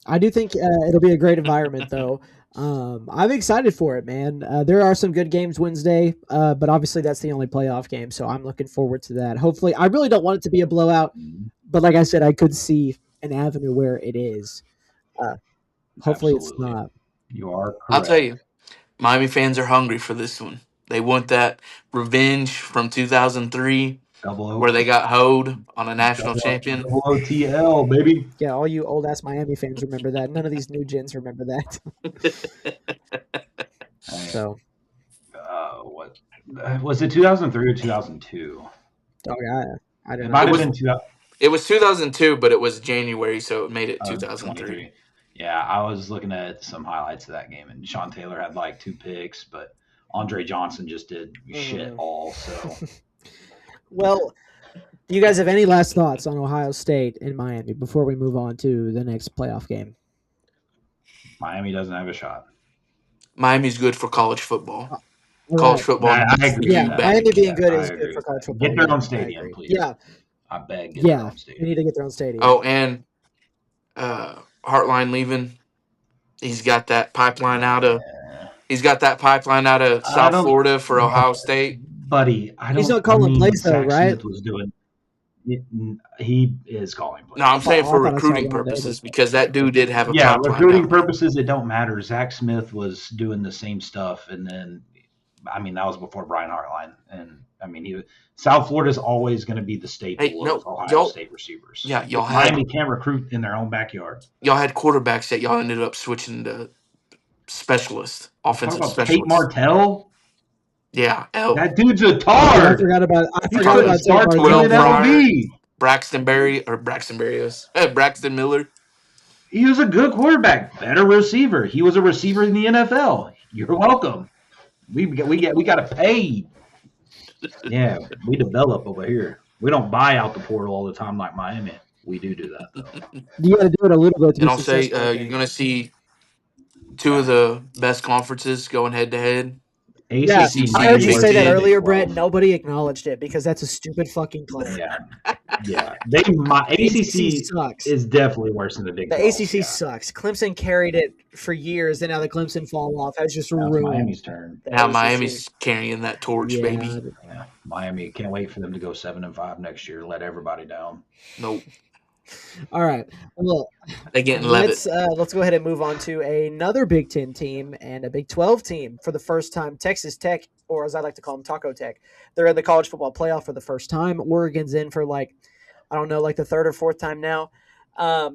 Speaker 1: I do think it'll be a great environment, though. I'm excited for it, man. There are some good games Wednesday, but obviously that's the only playoff game, so I'm looking forward to that. Hopefully, I really don't want it to be a blowout, but like I said, I could see an avenue where it is. Hopefully, It's not.
Speaker 3: You are correct.
Speaker 2: I'll tell you, Miami fans are hungry for this one. They want that revenge from 2003, where they got hoed on a national champion.
Speaker 3: OTL, baby.
Speaker 1: Yeah, all you old ass Miami fans remember that. None of these new gens remember that. So,
Speaker 3: what was it? 2003 or 2002?
Speaker 1: Dog, I don't
Speaker 3: It
Speaker 1: know.
Speaker 3: might have been 2000.
Speaker 2: It was 2002, but it was January, so it made it 2003.
Speaker 3: Yeah, I was looking at some highlights of that game, and Sean Taylor had like 2 picks, but Andre Johnson just did shit all. So,
Speaker 1: well, do you guys have any last thoughts on Ohio State and Miami before we move on to the next playoff game?
Speaker 3: Miami doesn't have a shot.
Speaker 2: Miami's good for college football. College
Speaker 1: Right.
Speaker 2: football
Speaker 3: I
Speaker 2: needs
Speaker 3: agree
Speaker 1: Yeah,
Speaker 3: with
Speaker 2: you
Speaker 3: that.
Speaker 1: Miami
Speaker 2: back.
Speaker 1: being good
Speaker 3: I
Speaker 1: is good
Speaker 3: agree
Speaker 1: for
Speaker 3: with
Speaker 1: college
Speaker 3: that.
Speaker 1: football.
Speaker 3: Get their
Speaker 1: Yeah,
Speaker 3: own
Speaker 1: I
Speaker 3: stadium,
Speaker 1: agree.
Speaker 3: please.
Speaker 1: Yeah,
Speaker 3: I beg, get their own
Speaker 1: they
Speaker 3: stadium.
Speaker 1: need to get their own stadium.
Speaker 2: Oh, and Heartline leaving. He's got that pipeline out of.
Speaker 3: Yeah.
Speaker 2: He's got that pipeline out of
Speaker 3: I
Speaker 2: South
Speaker 3: don't,
Speaker 2: Florida for Ohio State.
Speaker 3: buddy.
Speaker 1: He's not calling plays though,
Speaker 3: Zach
Speaker 1: right?
Speaker 3: Smith was doing. He is calling
Speaker 2: No, I'm
Speaker 3: plays.
Speaker 2: saying for
Speaker 1: I saw
Speaker 2: recruiting
Speaker 1: Rondo.
Speaker 2: purposes because that dude did have a
Speaker 3: Yeah,
Speaker 2: pipeline
Speaker 3: recruiting
Speaker 2: down there.
Speaker 3: purposes, it don't matter. Zach Smith was doing the same stuff, and then, that was before Brian Hartline, and South Florida is always going to be the staple
Speaker 2: Hey, no,
Speaker 3: of Ohio
Speaker 2: y'all.
Speaker 3: State receivers.
Speaker 2: Yeah, y'all
Speaker 3: Miami
Speaker 2: had
Speaker 3: can't recruit in their own backyard.
Speaker 2: quarterbacks that y'all ended up switching to specialist,
Speaker 3: Talk
Speaker 2: offensive
Speaker 3: about Tate
Speaker 2: specialists.
Speaker 3: Martell.
Speaker 2: Yeah, L.
Speaker 3: That dude's a
Speaker 1: Yeah, I
Speaker 3: tard.
Speaker 1: forgot about
Speaker 3: He could have
Speaker 1: Tate
Speaker 3: started
Speaker 1: Martell.
Speaker 3: in MLB.
Speaker 2: Braxton Miller.
Speaker 3: He was a good quarterback, better receiver. He was a receiver in the NFL. You're welcome. We got to pay. Yeah, we develop over here. We don't buy out the portal all the time like Miami. We do that though.
Speaker 1: You got to do it a little bit to be
Speaker 2: And I'll say
Speaker 1: successful. I
Speaker 2: you're
Speaker 1: think.
Speaker 2: going to see two of the best conferences going head to head.
Speaker 1: Yeah,
Speaker 3: ACC
Speaker 2: ACC
Speaker 1: I
Speaker 3: might
Speaker 1: heard
Speaker 3: be
Speaker 1: you
Speaker 2: Big
Speaker 1: say
Speaker 3: worse
Speaker 1: that
Speaker 3: than
Speaker 2: Ten.
Speaker 3: the Big
Speaker 1: earlier, Brett.
Speaker 3: 12.
Speaker 1: Nobody acknowledged it because that's a stupid fucking claim.
Speaker 3: Yeah. ACC
Speaker 1: sucks.
Speaker 3: is definitely worse than the Big
Speaker 1: The
Speaker 3: 12.
Speaker 1: ACC sucks. Clemson carried it for years, and now the Clemson fall off has just
Speaker 3: Now it's
Speaker 1: ruined
Speaker 3: Miami's turn.
Speaker 1: the
Speaker 2: Now
Speaker 1: ACC.
Speaker 2: Miami's carrying that torch, baby.
Speaker 3: Yeah, Miami can't wait for them to go 7-5 next year. Let everybody down.
Speaker 2: Nope.
Speaker 1: All right. Well,
Speaker 2: They're getting
Speaker 1: let's
Speaker 2: Levitt.
Speaker 1: go ahead and move on to another Big Ten team and a Big 12 team for the first time. Texas Tech, or as I like to call them, Taco Tech. They're in the college football playoff for the first time. Oregon's in for the third or fourth time now.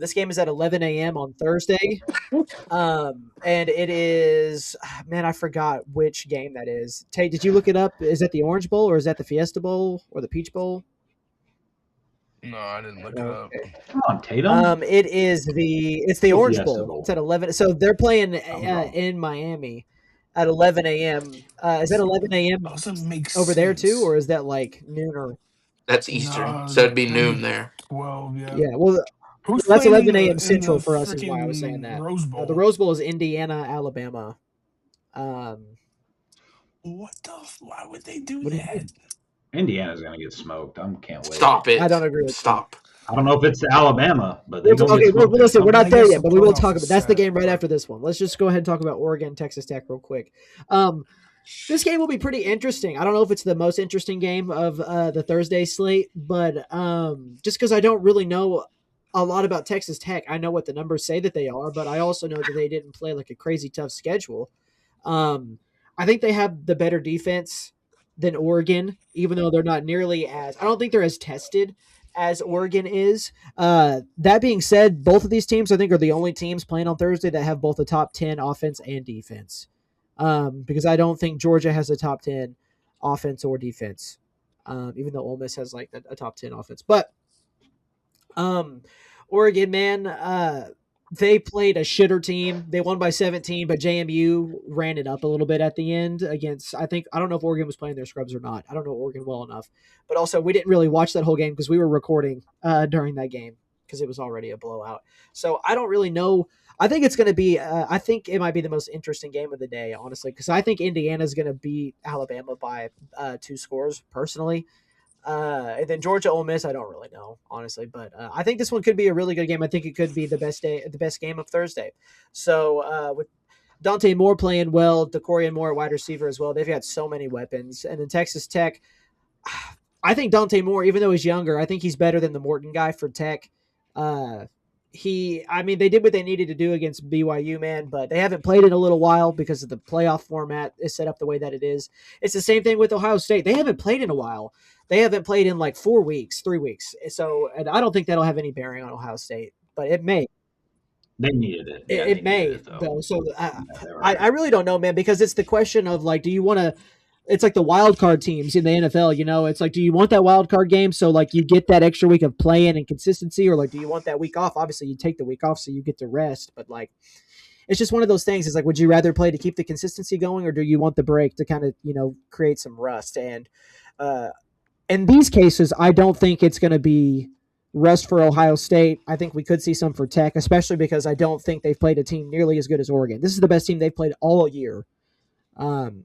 Speaker 1: This game is at 11 a.m. on Thursday. And it is, man, I forgot which game that is. Tate, did you look it up? Is that the Orange Bowl or is that the Fiesta Bowl or the Peach Bowl?
Speaker 4: No, I didn't look it up.
Speaker 3: Come on, Tatum.
Speaker 1: It's the Orange
Speaker 3: Fiesta
Speaker 1: Bowl.
Speaker 3: Bowl.
Speaker 1: It's at 11. So they're playing
Speaker 3: wrong.
Speaker 1: in Miami at 11 a.m. Is that 11 a.m.
Speaker 4: Doesn't make
Speaker 1: over there too,
Speaker 4: sense.
Speaker 1: or is that like noon or?
Speaker 2: That's Eastern,
Speaker 4: No,
Speaker 2: so it'd be
Speaker 4: that'd
Speaker 2: noon
Speaker 4: be
Speaker 2: there.
Speaker 4: 12, yeah.
Speaker 1: Yeah, well,
Speaker 4: Who's
Speaker 1: that's
Speaker 4: playing
Speaker 1: 11 a.m.
Speaker 4: in
Speaker 1: Central
Speaker 4: the
Speaker 1: for us. Is why I was saying
Speaker 4: freaking
Speaker 1: that.
Speaker 4: Rose Bowl?
Speaker 1: The Rose Bowl is Indiana, Alabama.
Speaker 4: What the? Why would they do
Speaker 1: What do you
Speaker 4: that?
Speaker 3: Indiana's gonna get smoked. I can't wait.
Speaker 2: Stop it.
Speaker 1: I don't agree with
Speaker 2: Stop.
Speaker 3: I don't know if it's Alabama, but they're gonna
Speaker 1: Okay,
Speaker 3: get smoked.
Speaker 1: listen, we're not
Speaker 4: I
Speaker 1: there
Speaker 4: guess
Speaker 1: yet,
Speaker 4: the
Speaker 1: but we will
Speaker 4: playoff
Speaker 1: talk
Speaker 4: is
Speaker 1: about that's the
Speaker 4: set,
Speaker 1: game right
Speaker 4: but-
Speaker 1: after this one. Let's just go ahead and talk about Oregon, Texas Tech real quick. This game will be pretty interesting. I don't know if it's the most interesting game of the Thursday slate, but just because I don't really know a lot about Texas Tech, I know what the numbers say that they are, but I also know that they didn't play like a crazy tough schedule. I think they have the better defense than Oregon, even though they're not nearly as. I don't think they're as tested as Oregon is. That being said, both of these teams I think are the only teams playing on Thursday that have both a top 10 offense and defense. Because I don't think Georgia has a top 10 offense or defense, even though Ole Miss has like a top 10 offense. But Oregon, man, they played a shitter team. They won by 17, but JMU ran it up a little bit at the end against, I don't know if Oregon was playing their scrubs or not. I don't know Oregon well enough. But also, we didn't really watch that whole game because we were recording during that game because it was already a blowout. So I don't really know. I think it's going to be, I think it might be the most interesting game of the day, honestly, because I think Indiana's going to beat Alabama by 2 scores, personally. And then Georgia, Ole Miss, I don't really know, honestly, but I think this one could be a really good game. I think it could be the best game of Thursday. So with Dante Moore playing well, DeCorian Moore at wide receiver as well, they've got so many weapons. And then Texas Tech, I think Dante Moore, even though he's younger, I think he's better than the Morton guy for Tech. They did what they needed to do against BYU, man, but they haven't played in a little while because of the playoff format is set up the way that it is. It's the same thing with Ohio State. They haven't played in a while. They haven't played in like 4 weeks, 3 weeks. So, and I don't think that'll have any bearing on Ohio State, but it may.
Speaker 3: They needed it. Yeah,
Speaker 1: It may, though. So I really don't know, man, because it's the question of like, do you want to? It's like the wild card teams in the NFL, it's like, do you want that wild card game so like you get that extra week of playing and consistency, or like do you want that week off? Obviously you take the week off so you get to rest, but like it's just one of those things. It's like, would you rather play to keep the consistency going, or do you want the break to kind of, create some rust? And in these cases, I don't think it's going to be rest for Ohio State. I think we could see some for Tech, especially because I don't think they've played a team nearly as good as Oregon. This is the best team they've played all year.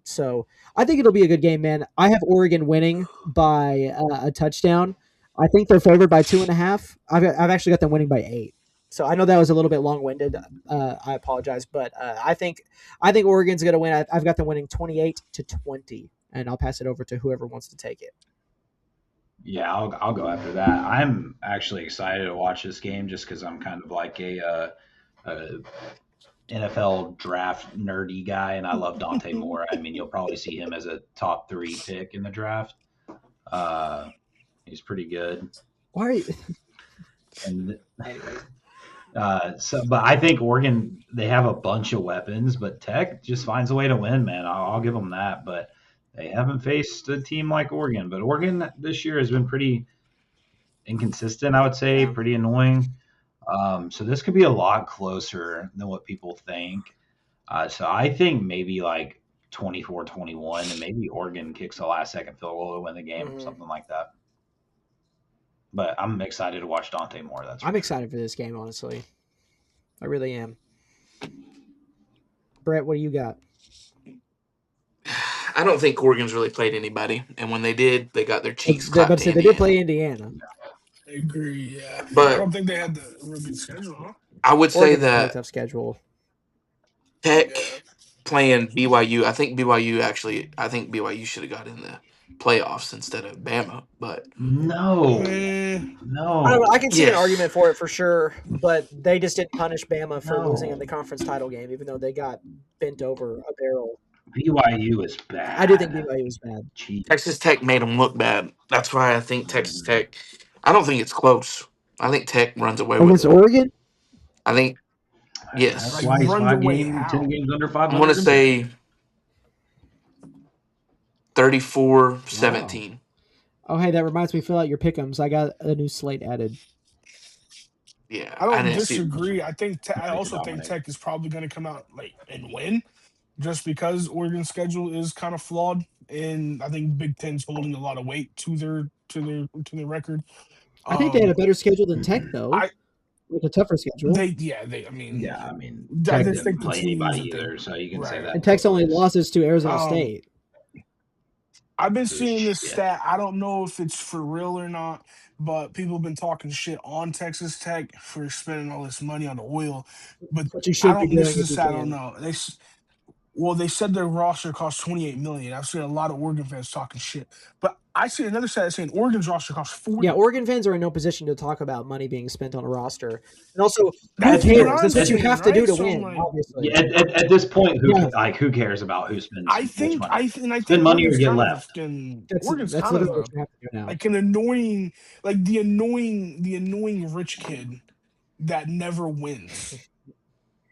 Speaker 1: So I think it'll be a good game, man. I have Oregon winning by a touchdown. I think they're favored by 2.5. I've actually got them winning by 8. So I know that was a little bit long-winded. I apologize, but I think Oregon's going to win. I've got them winning 28-20, and I'll pass it over to whoever wants to take it.
Speaker 3: Yeah, I'll go after that. I'm actually excited to watch this game just because I'm kind of like a NFL draft nerdy guy, and I love Dante Moore. I mean, you'll probably see him as a top 3 pick in the draft. He's pretty good.
Speaker 1: Why are you?
Speaker 3: And but I think Oregon, they have a bunch of weapons, but Tech just finds a way to win, man. I'll give them that. But they haven't faced a team like Oregon. But Oregon this year has been pretty inconsistent, I would say, pretty annoying. So this could be a lot closer than what people think. So I think maybe like 24-21, and maybe Oregon kicks the last second field goal to win the game or something like that. But I'm excited to watch Dante Moore.
Speaker 1: I'm excited for this game, honestly. I really am. Brett, what do you got?
Speaker 2: I don't think Oregon's really played anybody, and when they did, they got their cheeks clapped.
Speaker 1: But they did play Indiana.
Speaker 4: I agree, yeah.
Speaker 2: But
Speaker 4: I don't think they had the real good schedule, huh?
Speaker 2: I would say
Speaker 1: Oregon's
Speaker 2: that
Speaker 1: tough schedule.
Speaker 2: Tech playing BYU. I think BYU should have got in the playoffs instead of Bama. But
Speaker 3: no.
Speaker 1: I can see an argument for it for sure, but they just didn't punish Bama for losing in the conference title game, even though they got bent over a barrel.
Speaker 3: BYU is bad.
Speaker 1: I do think BYU is bad.
Speaker 3: Jeez.
Speaker 2: Texas Tech made them look bad. That's why I think Texas Tech. I don't think it's close. I think Tech runs away with it.
Speaker 1: Oregon?
Speaker 2: I think yes.
Speaker 3: That's why he's 10 games under 500.
Speaker 2: I'm going to say 34-17.
Speaker 1: Wow. Oh, hey, that reminds me, fill out your pick'ems. I got a new slate added.
Speaker 2: Yeah,
Speaker 4: I don't disagree. I also think Tech is probably going to come out and win, just because Oregon's schedule is kind of flawed, and I think Big Ten's holding a lot of weight to their record.
Speaker 1: I think they had a better schedule than Tech, though. With a tougher schedule.
Speaker 3: I just didn't play anybody either, so you can say that.
Speaker 1: And Tech's only losses to Arizona State.
Speaker 4: I've been seeing this stat. I don't know if it's for real or not, but people have been talking shit on Texas Tech for spending all this money on oil. But I don't know. They said their roster costs $28 million. I've seen a lot of Oregon fans talking shit. But I see another stat saying Oregon's roster costs $40 million.
Speaker 1: Yeah, Oregon fans are in no position to talk about money being spent on a roster. And also, that's what you have to do to win, obviously.
Speaker 3: Yeah, at this point, who cares about who spends money? I think money or get left.
Speaker 4: Oregon's kind of what you have to do now. Like an annoying, the annoying rich kid that never wins.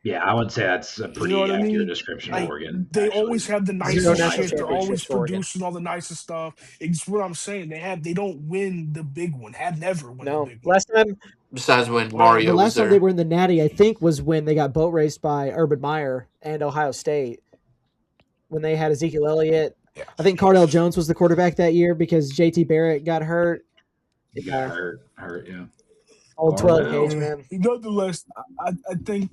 Speaker 3: Yeah, I would say that's a pretty accurate description of Oregon.
Speaker 4: They always have the nicest shit. They're always producing all the nicest stuff. It's what I'm saying. They don't win the big one. Have never won the big one.
Speaker 1: Last time,
Speaker 2: besides when Mario
Speaker 1: the last
Speaker 2: was there.
Speaker 1: time they were in the Natty, I think, was when they got boat raced by Urban Meyer and Ohio State. When they had Ezekiel Elliott. Yeah. I think Cardell Jones was the quarterback that year because JT Barrett got hurt.
Speaker 3: He got hurt, yeah.
Speaker 1: Old 12 gauge, man.
Speaker 4: Nonetheless, I think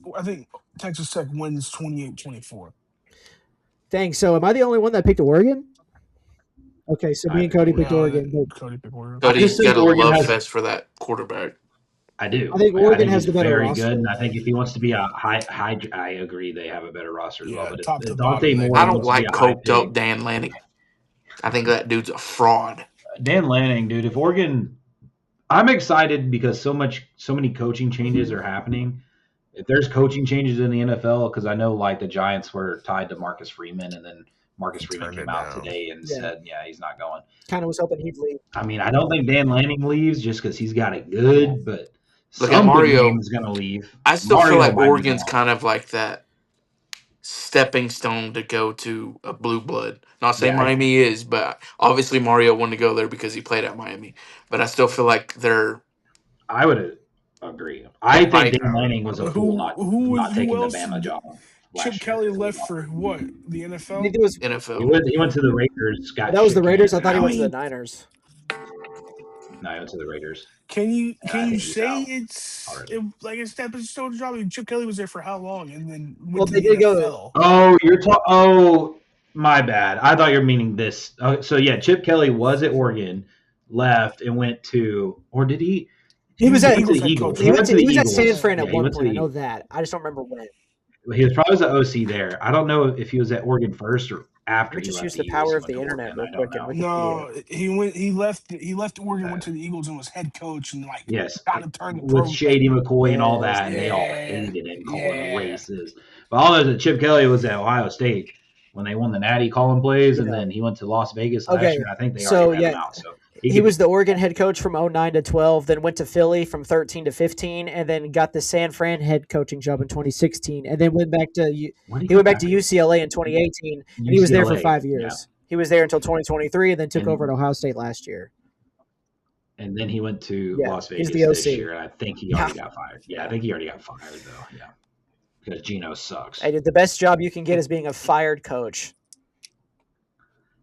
Speaker 4: Texas Tech wins 28-24.
Speaker 1: Thanks. So, am I the only one that picked Oregon? Okay, so me and Cody picked Oregon.
Speaker 4: Cody picked Oregon.
Speaker 2: Cody's got a love fest for that quarterback.
Speaker 3: I do.
Speaker 1: I think Oregon has the better
Speaker 3: roster.
Speaker 1: Very
Speaker 3: good, and I think if he wants to be a high, I agree they have a better roster as well. But
Speaker 4: top to
Speaker 3: Dante Moore,
Speaker 2: I don't like coked up Dan Lanning. I think that dude's a fraud.
Speaker 3: Dan Lanning, dude. If Oregon, I'm excited because so many coaching changes are happening. If there's coaching changes in the NFL, because I know the Giants were tied to Marcus Freeman, and then Marcus Freeman came out today and said, he's not going.
Speaker 1: Kind of was hoping he'd leave.
Speaker 3: I mean, I don't think Dan Lanning leaves just because he's got it good, but
Speaker 2: look at Mario
Speaker 3: is going to leave.
Speaker 2: I still feel like Oregon's kind of like that stepping stone to go to a blue blood. Not saying Miami is, but obviously Mario wanted to go there because he played at Miami. But I still feel like
Speaker 3: I would agree. I think Dan Lanning was a fool not taking the Bama job.
Speaker 4: Chip Kelly left for what? The NFL?
Speaker 1: I think it was
Speaker 2: NFL.
Speaker 3: He went to the Raiders.
Speaker 1: That was the Raiders? I thought he went to the Niners.
Speaker 3: No, he went to the Raiders.
Speaker 4: Can you
Speaker 3: I think he's
Speaker 4: say
Speaker 3: out
Speaker 4: it's
Speaker 3: already.
Speaker 4: like a stepping stone job? I mean, Chip Kelly was there for how long, and then went
Speaker 1: Well,
Speaker 4: to
Speaker 1: they
Speaker 4: the
Speaker 1: did go.
Speaker 4: NFL.
Speaker 3: Oh, Oh, my bad. I thought you were meaning this. So yeah, Chip Kelly was at Oregon, left and went to, or did he?
Speaker 1: He was
Speaker 4: the
Speaker 1: at
Speaker 3: Went to
Speaker 4: Eagles
Speaker 3: the
Speaker 4: head
Speaker 3: Eagles.
Speaker 4: coach,
Speaker 3: He went
Speaker 4: right?
Speaker 3: to the
Speaker 1: he was at San
Speaker 3: Eagles.
Speaker 1: Fran
Speaker 3: Yeah,
Speaker 1: at
Speaker 3: he
Speaker 1: one
Speaker 3: went to
Speaker 1: point. I know
Speaker 3: the.
Speaker 1: that. I just don't remember when.
Speaker 3: He was probably the OC there. I don't know if he was at Oregon first or after
Speaker 1: Let me
Speaker 3: he
Speaker 1: just
Speaker 3: left
Speaker 1: use
Speaker 3: the
Speaker 1: the
Speaker 3: Eagles.
Speaker 1: power
Speaker 3: He
Speaker 1: of
Speaker 3: went
Speaker 1: the
Speaker 3: to
Speaker 1: internet
Speaker 3: Oregon.
Speaker 1: real
Speaker 3: I don't
Speaker 1: quick in
Speaker 3: know.
Speaker 4: No,
Speaker 1: Wikipedia.
Speaker 4: he left Oregon, went to the Eagles, and was head coach, and like
Speaker 3: Yes,
Speaker 4: kind of turned the
Speaker 3: with
Speaker 4: program.
Speaker 3: Shady McCoy and all
Speaker 1: Yes,
Speaker 3: that, and they all
Speaker 4: Yeah,
Speaker 3: hated him, calling him
Speaker 4: yeah.
Speaker 3: racist. But all those that Chip Kelly was at Ohio State when they won the Natty calling plays, and
Speaker 1: yeah.
Speaker 3: then he went to Las Vegas last
Speaker 1: Okay,
Speaker 3: year. And I think they already
Speaker 1: so
Speaker 3: ran him
Speaker 1: yeah,
Speaker 3: out, so he
Speaker 1: he
Speaker 3: could.
Speaker 1: was the Oregon head coach from 09 to 12, then went to Philly from 13 to 15, and then got the San Fran head coaching job in 2016, and then went back to
Speaker 3: What did
Speaker 1: he
Speaker 3: he
Speaker 1: went
Speaker 3: go
Speaker 1: back to
Speaker 3: after?
Speaker 1: UCLA in 2018, and he was there for
Speaker 3: UCLA,
Speaker 1: 5
Speaker 3: yeah,
Speaker 1: years. He was there until 2023, and then took over at
Speaker 3: and
Speaker 1: Ohio State last year.
Speaker 3: then he went to
Speaker 1: Yeah,
Speaker 3: Las
Speaker 1: he's the
Speaker 3: Vegas this
Speaker 1: OC.
Speaker 3: year, and I think he
Speaker 1: Yeah,
Speaker 3: already got fired. Yeah, I
Speaker 1: yeah.
Speaker 3: think he already got fired though. Yeah, because Geno sucks.
Speaker 1: Hey, the best job you can get is being a fired coach,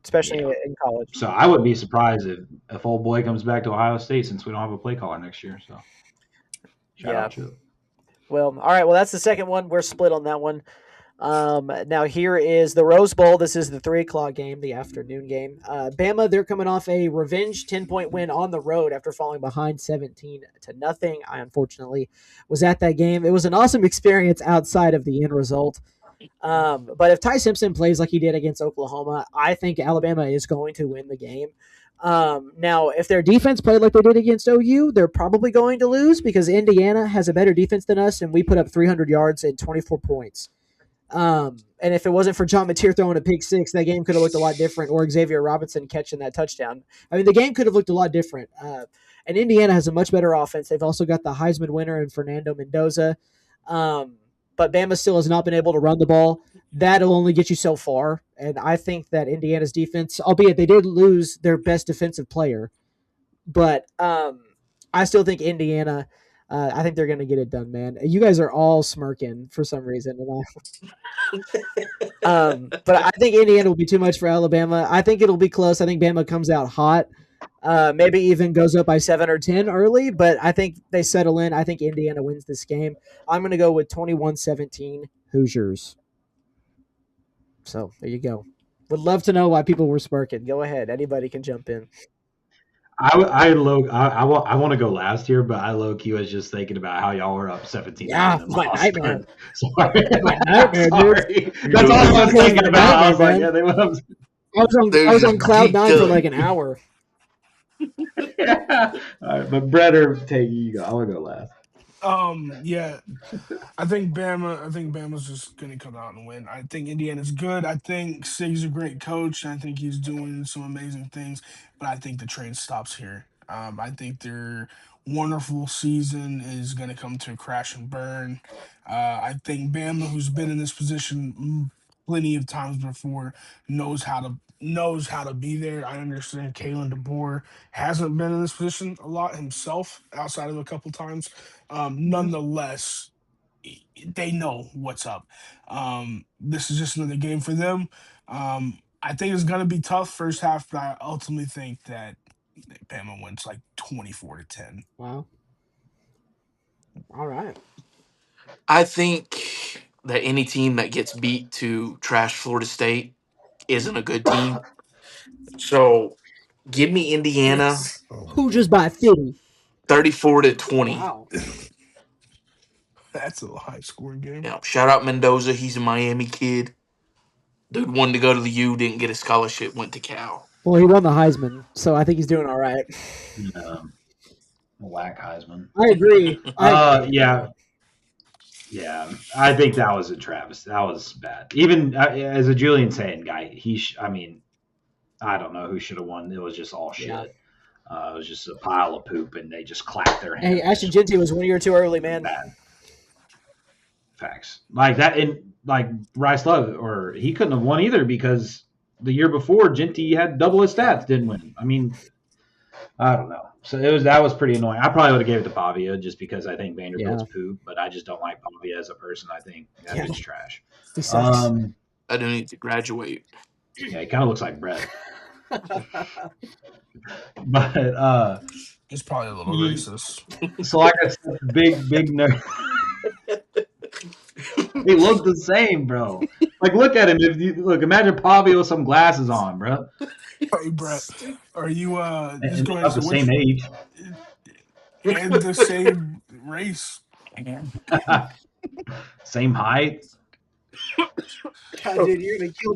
Speaker 1: especially
Speaker 3: Yeah.
Speaker 1: in college.
Speaker 3: So I wouldn't be surprised if old boy comes back to Ohio State since we don't have a play caller next year. So shout
Speaker 1: Yeah.
Speaker 3: out Chip.
Speaker 1: Well, all right. Well, that's the second one. We're split on that one. Now here is the Rose Bowl. This is the 3:00 game, the afternoon game. Bama, they're coming off a revenge 10-point win on the road after falling behind 17-0. I unfortunately was at that game. It was an awesome experience outside of the end result. But if Ty Simpson plays like he did against Oklahoma, I think Alabama is going to win the game. Now, if their defense played like they did against OU, they're probably going to lose because Indiana has a better defense than us, and we put up 300 yards and 24 points. And if it wasn't for John Mateer throwing a pick six, that game could have looked a lot different, or Xavier Robinson catching that touchdown. I mean, the game could have looked a lot different. And Indiana has a much better offense. They've also got the Heisman winner in Fernando Mendoza. But Bama still has not been able to run the ball. That'll only get you so far. And I think that Indiana's defense, albeit they did lose their best defensive player, but I still think Indiana, I think they're going to get it done, man. You guys are all smirking for some reason. But I think Indiana will be too much for Alabama. I think it'll be close. I think Bama comes out hot. Maybe even goes up by 7 or 10 early, but I think they settle in. I think Indiana wins this game. I'm going to go with 21-17 Hoosiers. So there you go. Would love to know why people were smirking. Go ahead. Anybody can jump in.
Speaker 3: I want to go last here, but I low key was just thinking about how y'all were up 17.
Speaker 1: Yeah,
Speaker 3: and
Speaker 1: it's my
Speaker 3: lost.
Speaker 1: nightmare.
Speaker 3: Sorry,
Speaker 1: My nightmare, dude.
Speaker 3: sorry. That's all I was
Speaker 1: You're
Speaker 3: thinking
Speaker 1: my
Speaker 3: about. I was
Speaker 1: nightmare,
Speaker 3: like,
Speaker 1: man.
Speaker 3: yeah, they went up.
Speaker 1: I was on cloud nine for like an hour.
Speaker 3: Yeah. All right, but Brett or Tate, you go. I want to go last.
Speaker 4: Yeah, I think Bama's just gonna come out and win. I think Indiana's good. I think Sig's a great coach. I think he's doing some amazing things, but I think the train stops here. I think their wonderful season is gonna come to a crash and burn. I think Bama, who's been in this position plenty of times before, knows how to be there. I understand Kalen DeBoer hasn't been in this position a lot himself, outside of a couple times. Nonetheless, they know what's up. This is just another game for them. I think it's gonna be tough first half, but I ultimately think that Bama wins like 24-10.
Speaker 1: Wow. All right.
Speaker 2: I think that any team that gets beat to trash Florida State isn't a good team. So give me Indiana
Speaker 1: Hoosiers by 50.
Speaker 2: 34-20.
Speaker 1: Wow.
Speaker 4: That's a high scoring game.
Speaker 2: Now, shout out Mendoza. He's a Miami kid. Dude wanted to go to the U, didn't get a scholarship, went to Cal.
Speaker 1: Well, he won the Heisman, so I think he's doing all right.
Speaker 3: Whack Heisman.
Speaker 1: I agree.
Speaker 3: Yeah. I think that was a travesty. That was bad. Even as a Julian saying guy, I don't know who should have won. It was just all shit.
Speaker 1: Yeah.
Speaker 3: It was just a pile of poop, and they just clapped their hands.
Speaker 1: Hey, Ashton Genty was 1 year too early, man.
Speaker 3: Bad. Facts. Like that, and like Rice Love, or he couldn't have won either because the year before Genty had double his stats, didn't win. I mean, I don't know. So that was pretty annoying. I probably would have gave it to Pavia just because I think Vanderbilt's poop, but I just don't like Pavia as a person. I think that dude's trash.
Speaker 2: I don't need to graduate.
Speaker 3: Yeah, he kind of looks like Brett. But
Speaker 4: It's probably a little racist.
Speaker 3: so like I said, big nerd. They look the same, bro. Like, look at him. If you look, imagine Pavio with some glasses on, bro,
Speaker 4: Hey, Brett, are you just
Speaker 3: and
Speaker 4: go ahead and
Speaker 3: about
Speaker 4: say
Speaker 3: the same
Speaker 4: which
Speaker 3: age.
Speaker 4: and the same race?
Speaker 3: Same height.
Speaker 1: God, dude, you're gonna kill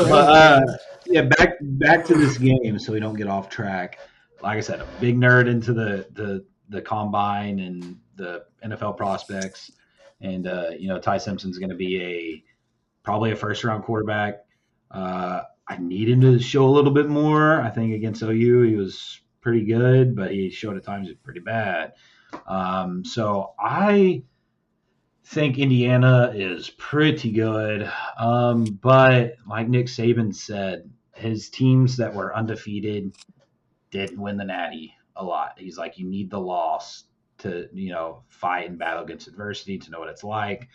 Speaker 3: But
Speaker 1: Brett.
Speaker 3: yeah, back to this game, so we don't get off track. Like I said, a big nerd into the combine and the NFL prospects, and Ty Simpson's going to be probably a first round quarterback. I need him to show a little bit more. I think against OU he was pretty good, but he showed at times it's pretty bad. So I think Indiana is pretty good. But like Nick Saban said, his teams that were undefeated didn't win the Natty a lot. He's like, you need the loss to, fight and battle against adversity, to know what it's like.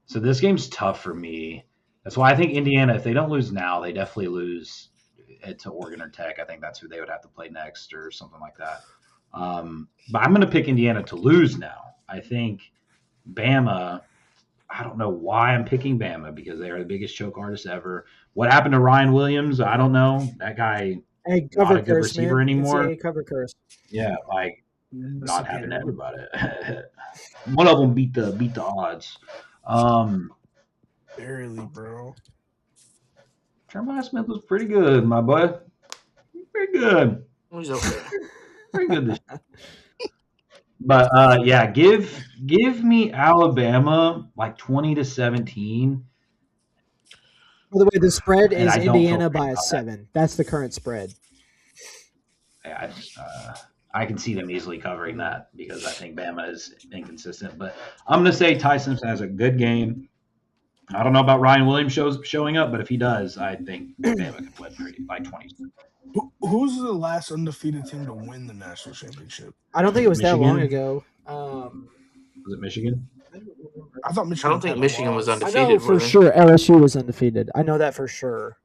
Speaker 3: So this game's tough for me. That's why I think Indiana, if they don't lose now, they definitely lose it to Oregon or Tech. I think that's who they would have to play next or something like that. But I'm going to pick Indiana to lose now. I think Bama, I don't know why I'm picking Bama, because they are the biggest choke artists ever. What happened to Ryan Williams? I don't know. That guy,
Speaker 1: Hey,
Speaker 3: not
Speaker 1: cover
Speaker 3: a good
Speaker 1: curse,
Speaker 3: receiver
Speaker 1: man.
Speaker 3: anymore.
Speaker 1: NCAA cover curse.
Speaker 3: Yeah, like not happen to everybody. One of them beat the odds.
Speaker 4: Barely, bro.
Speaker 3: Jeremiah Smith was pretty good, my boy. Pretty good.
Speaker 2: He's okay.
Speaker 3: Pretty good this year. But yeah, give me Alabama like 20-17.
Speaker 1: By the way, the spread
Speaker 3: And
Speaker 1: is
Speaker 3: I don't feel
Speaker 1: Indiana
Speaker 3: great
Speaker 1: by a
Speaker 3: about
Speaker 1: 7. That's the current spread.
Speaker 3: Yeah, I can see them easily covering that because I think Bama is inconsistent. But I'm going to say Ty Simpson has a good game. I don't know about Ryan Williams showing up, but if he does, I think Bama can win by 20.
Speaker 4: Who's the last undefeated team to win the national championship?
Speaker 1: I don't think it was that long
Speaker 3: Michigan?
Speaker 1: ago.
Speaker 3: Was it Michigan?
Speaker 4: I thought Michigan.
Speaker 2: I don't think Michigan was
Speaker 1: I
Speaker 2: undefeated.
Speaker 1: know for sure LSU was undefeated. I know that for sure.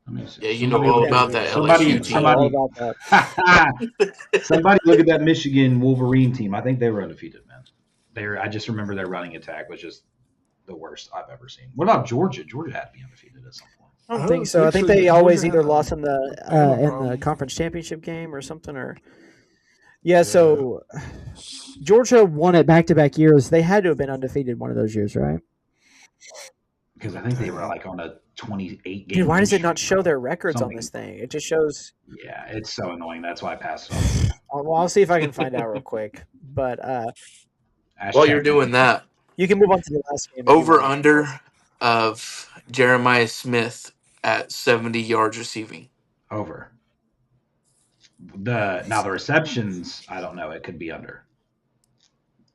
Speaker 3: Let me see.
Speaker 2: Yeah, you know all about that LSU team.
Speaker 1: All about that.
Speaker 3: Somebody look at that Michigan Wolverine team. I think they were undefeated, man. I just remember their running attack was just the worst I've ever seen. What about Georgia? Georgia had to be undefeated at some point.
Speaker 1: I don't think so. I think they always either lost in the conference championship game or something. Yeah, so Georgia won it back-to-back years. They had to have been undefeated one of those years, right?
Speaker 3: Because I think they were like on a 28 game.
Speaker 1: Dude, why does it not show their records on this thing? It just shows.
Speaker 3: Yeah, it's so annoying. That's why I passed it on.
Speaker 1: Well, I'll see if I can find out real quick. But
Speaker 2: while you're doing that,
Speaker 1: you can move on to the last game.
Speaker 2: Over under of Jeremiah Smith at 70 yards receiving.
Speaker 3: Over. Now the receptions, I don't know. It could be under.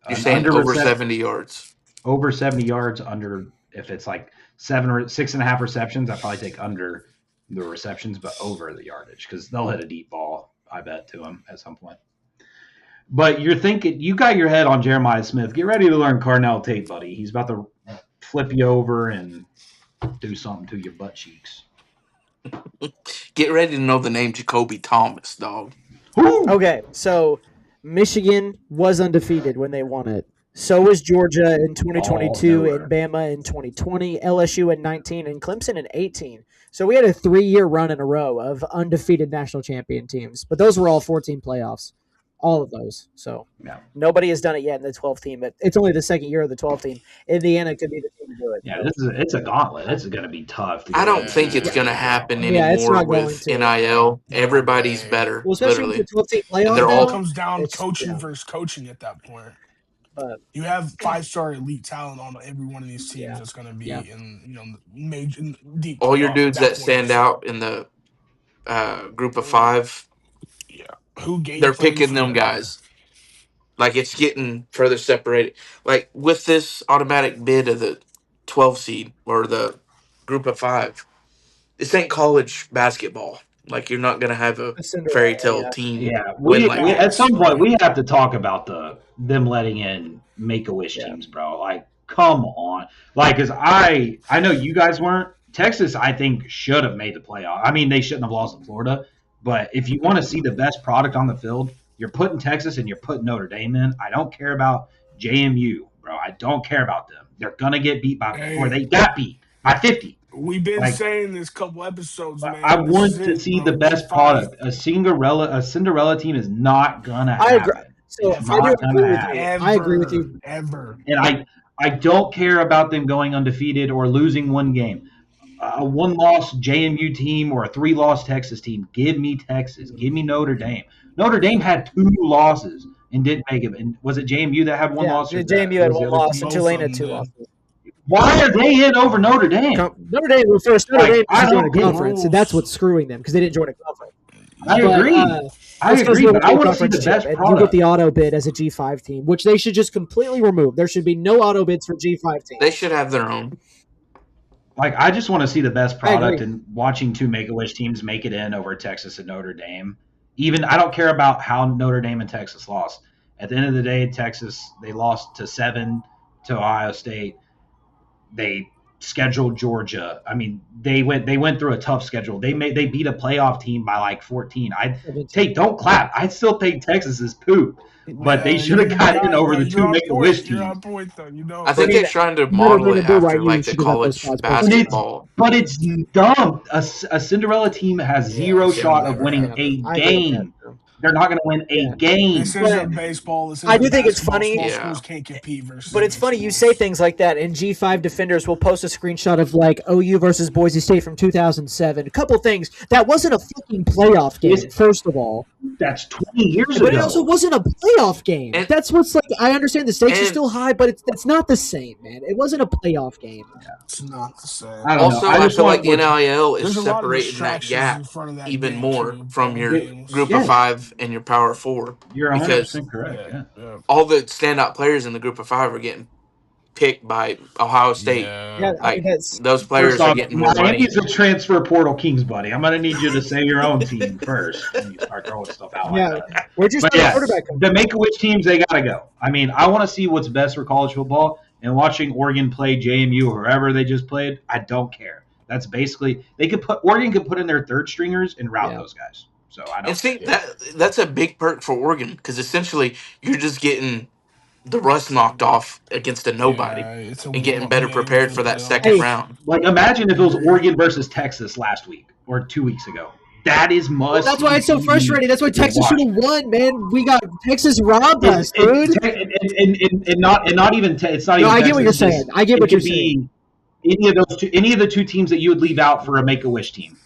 Speaker 2: You're saying over 70 yards.
Speaker 3: Over 70 yards, under. If it's like 7 or 6.5 receptions, I probably take under the receptions, but over the yardage because they'll hit a deep ball, I bet, to him at some point. But you're thinking, you got your head on Jeremiah Smith. Get ready to learn Carnell Tate, buddy. He's about to flip you over and do something to your butt cheeks.
Speaker 2: Get ready to know the name Jacoby Thomas, dog.
Speaker 1: Okay, so Michigan was undefeated when they won it. So was Georgia in 2022 and Bama in 2020, LSU in 19, and Clemson in 18. So we had a 3-year run in a row of undefeated national champion teams. But those were all 14 playoffs, all of those. So nobody has done it yet in the 12 team. It's only the second year of the 12 team. Indiana could be the team to do it.
Speaker 3: Yeah, it's a gauntlet. It's going to be tough.
Speaker 2: I don't think it's going to happen anymore with NIL. Everybody's better.
Speaker 1: Well, especially with the 12 team playoff.
Speaker 2: They're all
Speaker 4: comes down coaching versus coaching at that point. But you have 5-star elite talent on every one of these teams that's going to be in major deep.
Speaker 2: All your dudes that stand out in the group of 5.
Speaker 4: Yeah,
Speaker 2: they're picking them guys. Like it's getting further separated. Like with this automatic bid of the 12 seed or the group of 5, this ain't college basketball. Like you're not gonna have a fairy tale team.
Speaker 3: Yeah, we at some point we have to talk about them letting in Make-A-Wish teams, bro. Like, come on. Like, cause I know you guys weren't, Texas, I think, should have made the playoff. I mean, they shouldn't have lost to Florida. But if you want to see the best product on the field, you're putting Texas and you're putting Notre Dame in. I don't care about JMU, bro. I don't care about them. They're gonna get beat or they got beat by 50.
Speaker 4: We've been
Speaker 3: Like,
Speaker 4: saying this couple episodes, man.
Speaker 3: I
Speaker 4: This
Speaker 3: want
Speaker 4: is
Speaker 3: to
Speaker 4: it,
Speaker 3: see
Speaker 4: bro.
Speaker 3: the best
Speaker 4: G5.
Speaker 3: product. A Cinderella team is not gonna
Speaker 1: I
Speaker 3: happen.
Speaker 1: agree. So
Speaker 3: It's
Speaker 1: I do
Speaker 3: not
Speaker 1: agree
Speaker 3: gonna
Speaker 1: with
Speaker 3: happen.
Speaker 1: you. I agree with you.
Speaker 4: Ever.
Speaker 3: And I don't care about them going undefeated or losing one game. A one-loss JMU team or a three-loss Texas team. Give me Texas. Give me Notre Dame. Notre Dame had 2 losses and didn't make it. And was it JMU that had one loss? Or
Speaker 1: JMU had one loss and Tulane had 2 losses.
Speaker 3: Why are they in over Notre Dame?
Speaker 1: Notre Dame was first. Notre Dame
Speaker 3: I
Speaker 1: didn't join a
Speaker 3: don't get
Speaker 1: conference, and that's what's screwing them because they didn't join a conference.
Speaker 3: I agree. I agree, but I want to see the best
Speaker 1: and
Speaker 3: product.
Speaker 1: you get the auto bid as a G5 team, which they should just completely remove. There should be no auto bids for G5 teams.
Speaker 2: They should have their own.
Speaker 3: Like, I just want to see the best product, and watching 2 Make-A-Wish teams make it in over Texas and Notre Dame. Even I don't care about how Notre Dame and Texas lost. At the end of the day, Texas, they lost to 7 to Ohio State. They scheduled Georgia. I mean, they went through a tough schedule. They beat a playoff team by like 14. Don't clap. I still think Texas is poop. But they should have gotten over the 2 Make-A-Wish teams.
Speaker 4: You're on point, though. You know.
Speaker 2: I think they're trying to model it after like the college basketball.
Speaker 3: But it's dumb. A Cinderella team has zero shot of winning a game. They're not going to win a game.
Speaker 4: This isn't baseball.
Speaker 1: I do think it's funny.
Speaker 4: Schools can't compete versus.
Speaker 1: But it's funny you say things like that, and G5 defenders will post a screenshot of like OU versus Boise State from 2007. A couple things. That wasn't a fucking playoff game. First of all,
Speaker 3: that's 20 years ago.
Speaker 1: But it also wasn't a playoff game.
Speaker 2: And,
Speaker 1: that's what's like. I understand the stakes are still high, but it's not the same, man. It wasn't a playoff game.
Speaker 4: It's not the same.
Speaker 2: I feel like NIL is separating that gap even more from your group of 5 and your power 4.
Speaker 3: You're 100% correct.
Speaker 2: Yeah. All the standout players in the group of 5 are getting picked by Ohio State. Those players are getting more money.
Speaker 3: Miami's a transfer portal kings, buddy. I'm going to need you to say your own team first when you start throwing stuff out like that.
Speaker 1: We're just quarterback.
Speaker 3: The Make-A-Wish teams, they got to go. I mean, I want to see what's best for college football, and watching Oregon play JMU or whoever they just played, I don't care. That's basically Oregon could put in their third stringers and route those guys. So I don't.
Speaker 2: And see that's a big perk for Oregon because essentially you're just getting the rust knocked off against a nobody and getting better prepared for that second round.
Speaker 3: Like, imagine if it was Oregon versus Texas last week or 2 weeks ago. That is must.
Speaker 1: That's why it's so frustrating. That's why Texas should have won, man. We got Texas robbed us, dude.
Speaker 3: And not even. It's not even.
Speaker 1: I get what you're saying. I get what you're saying.
Speaker 3: Any of the 2 teams that you would leave out for a Make-A-Wish team.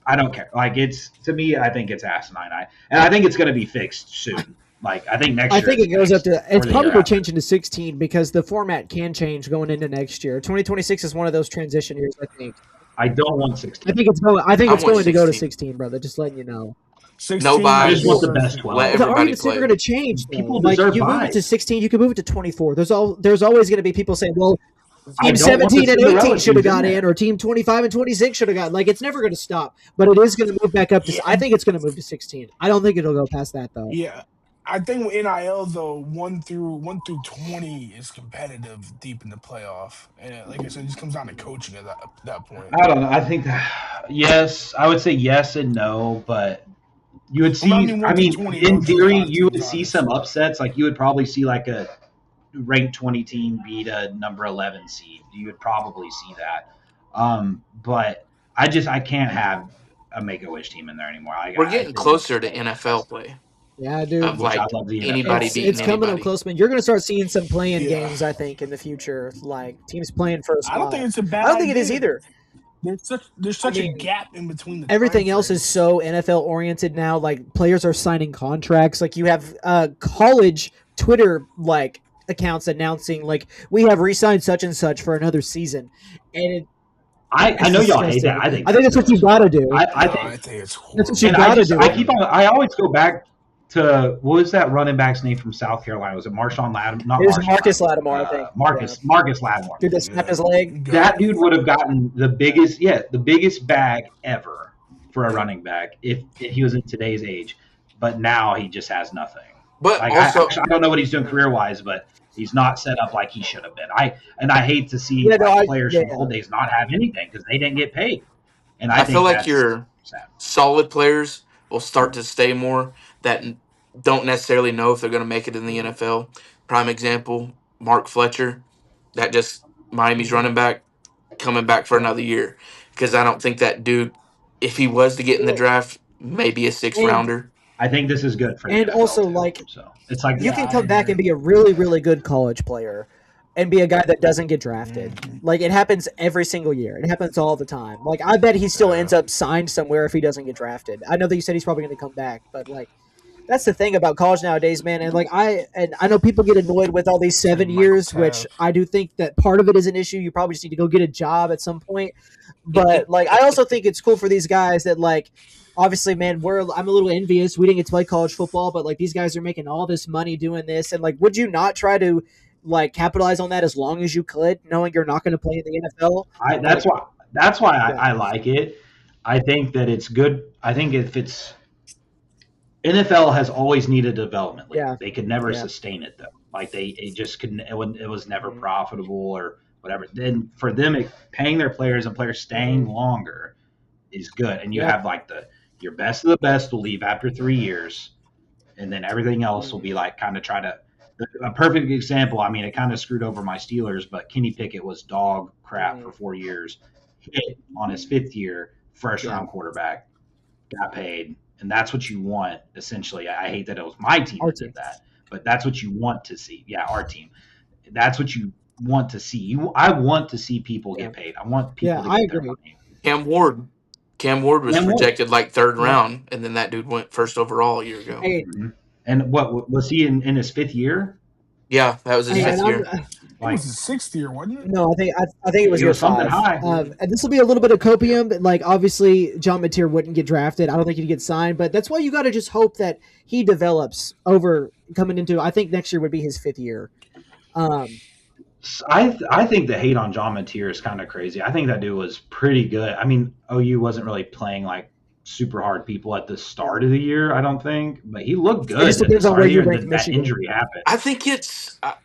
Speaker 3: I don't care. Like, to me, I think it's asinine. And I think it's going to be fixed soon. Like, I think next year.
Speaker 1: I think it goes up to. It's probably changing to 16 because the format can change going into next year. 2026 is one of those transition years, I think.
Speaker 3: I don't want 16.
Speaker 1: I think it's going to go to 16, brother. Just letting you know.
Speaker 2: 16, nobody.
Speaker 3: I just want the best 12.
Speaker 2: Let
Speaker 1: the
Speaker 2: everybody
Speaker 1: argument's
Speaker 2: play.
Speaker 1: never going to change.
Speaker 3: People
Speaker 1: like
Speaker 3: deserve
Speaker 1: you move it to 16, you can move it to 24. There's always going to be people saying, "Well, Team 17 and 18 should have got in, or Team 25 and 26 should have got." Like, it's never going to stop, but it is going to move back up to. I think it's going to move to 16. I don't think it'll go past that though.
Speaker 4: Yeah, I think with NIL though, 1 through 20 is competitive deep in the playoff, and like I said, it just comes down to coaching at that point.
Speaker 3: I don't know. I think yes, I would say yes and no, but you would see. In theory, you would see some upsets. Like, you would probably see like a ranked 20 team beat a number 11 seed. You would probably see that. But I can't have a Make-A-Wish team in there anymore.
Speaker 2: We're getting closer to NFL play.
Speaker 1: Yeah, dude.
Speaker 2: Of like anybody beating
Speaker 1: it's coming
Speaker 2: anybody.
Speaker 1: up close, man. You're going to start seeing some playing games, I think, in the future. Like, teams playing first.
Speaker 4: I don't think it's a bad.
Speaker 1: I don't think it is either.
Speaker 4: There's such a gap in between the
Speaker 1: everything else is so NFL oriented now. Like, players are signing contracts. Like, you have college Twitter like accounts announcing like, we have re-signed such and such for another season, and
Speaker 3: I know y'all hate that. I think
Speaker 1: that's what you got to do.
Speaker 3: I think
Speaker 4: it's horrible.
Speaker 1: That's what you got to do.
Speaker 3: I always go back to, what was that running back's name from South Carolina? Was it Marshawn Lattimore?
Speaker 1: It was Marcus Lattimore, I think.
Speaker 3: Marcus Lattimore.
Speaker 1: Dude that snapped his leg.
Speaker 3: That dude would have gotten the biggest bag ever for a running back if he was in today's age. But now he just has nothing.
Speaker 2: But
Speaker 3: Like
Speaker 2: also,
Speaker 3: I don't know what he's doing career wise, but he's not set up like he should have been. I hate to see
Speaker 1: Yeah, no,
Speaker 3: like players
Speaker 1: yeah,
Speaker 3: from old days not have anything because they didn't get paid, and I
Speaker 2: I feel
Speaker 3: think
Speaker 2: like
Speaker 3: that's
Speaker 2: your
Speaker 3: sad.
Speaker 2: solid players will start to stay more that don't necessarily know if they're going to make it in the
Speaker 1: Mhm.
Speaker 2: NFL. Prime example, Mark Fletcher, that just Miami's running back coming back for
Speaker 1: Yeah.
Speaker 2: another year because I don't think that dude, if he was to get in the draft, maybe a sixth
Speaker 1: And
Speaker 2: rounder.
Speaker 3: I think this is good for the
Speaker 1: and
Speaker 3: NFL
Speaker 1: also
Speaker 3: too.
Speaker 1: like
Speaker 3: So it's like
Speaker 1: you
Speaker 4: Yeah,
Speaker 1: can
Speaker 4: I
Speaker 1: come back
Speaker 4: agree.
Speaker 1: and be a really, really good college player and be a guy that doesn't get drafted. Like it happens every single year. It happens all the time. Like I bet he still ends up signed somewhere if he doesn't get drafted. I know that you said he's probably going to come back, but like that's the thing about college nowadays, man. And like I know people get annoyed with all these
Speaker 4: And
Speaker 1: 7
Speaker 4: Michael
Speaker 1: years, which
Speaker 4: Taft.
Speaker 1: I do think that part of it is an issue. You probably just need to go get a job at some point. But like I also think it's cool for these guys that like obviously, man, I'm a little envious. We didn't get to play college football, but like these guys are making all this money doing this, and like, would you not try to like capitalize on that as long as you could, knowing you're not going to play in the NFL?
Speaker 3: I
Speaker 1: Like,
Speaker 3: that's why
Speaker 1: yeah,
Speaker 3: I like it. I think that it's good. I think if it's NFL has always needed a development league.
Speaker 1: yeah,
Speaker 3: They could never
Speaker 1: yeah,
Speaker 3: sustain it though. Like it just couldn't. It was never
Speaker 1: mm-hmm,
Speaker 3: profitable or whatever. Then for them, paying their players and players staying
Speaker 1: mm-hmm,
Speaker 3: longer is good. And you
Speaker 1: yep,
Speaker 3: have like your best of the best will leave after 3 years, and then everything else will
Speaker 1: mm-hmm,
Speaker 3: be like kind of try to. A perfect example. I mean, it kind of screwed over my Steelers, but Kenny Pickett was dog crap
Speaker 1: mm-hmm,
Speaker 3: for 4 years. Hit on his fifth year, first
Speaker 1: yeah.
Speaker 3: round quarterback, got paid, and that's what you want. Essentially, I hate that it was my team
Speaker 1: Our
Speaker 3: that
Speaker 1: team,
Speaker 3: did that, but that's what you want to see. Yeah, our team. That's what you want to see. I want to see people
Speaker 1: yeah,
Speaker 3: get paid. I want
Speaker 1: yeah.
Speaker 3: people to
Speaker 1: I
Speaker 3: get their
Speaker 1: agree.
Speaker 3: money.
Speaker 2: Cam Ward. Cam Ward was
Speaker 3: And what?
Speaker 2: projected like third
Speaker 1: Yeah.
Speaker 2: round, and then that dude went first overall a year ago.
Speaker 1: Hey,
Speaker 3: Mm-hmm. And what was he in his fifth year?
Speaker 2: Yeah, that was his
Speaker 1: hey,
Speaker 3: Yeah,
Speaker 1: and
Speaker 2: fifth year.
Speaker 4: It was
Speaker 3: like
Speaker 4: the 6th year, wasn't it?
Speaker 1: no, I think it was
Speaker 3: it
Speaker 1: year
Speaker 3: was something
Speaker 1: 5.
Speaker 3: high.
Speaker 1: And this will be a little bit of copium. But like obviously, John Mateer wouldn't get drafted. I don't think he'd get signed. But that's why you got to just hope that he develops over coming into. I think next year would be his 5th year.
Speaker 3: I think the hate on John Mateer is kind of crazy. I think that dude was pretty good. I mean, OU wasn't really playing like super hard people at the start of the year, I don't think, but he looked
Speaker 1: It just
Speaker 3: good at the
Speaker 1: depends on
Speaker 3: start
Speaker 1: where
Speaker 3: of the
Speaker 1: you
Speaker 3: year, and
Speaker 1: rank
Speaker 3: then that
Speaker 1: Michigan.
Speaker 3: injury happened.
Speaker 2: I think it's. I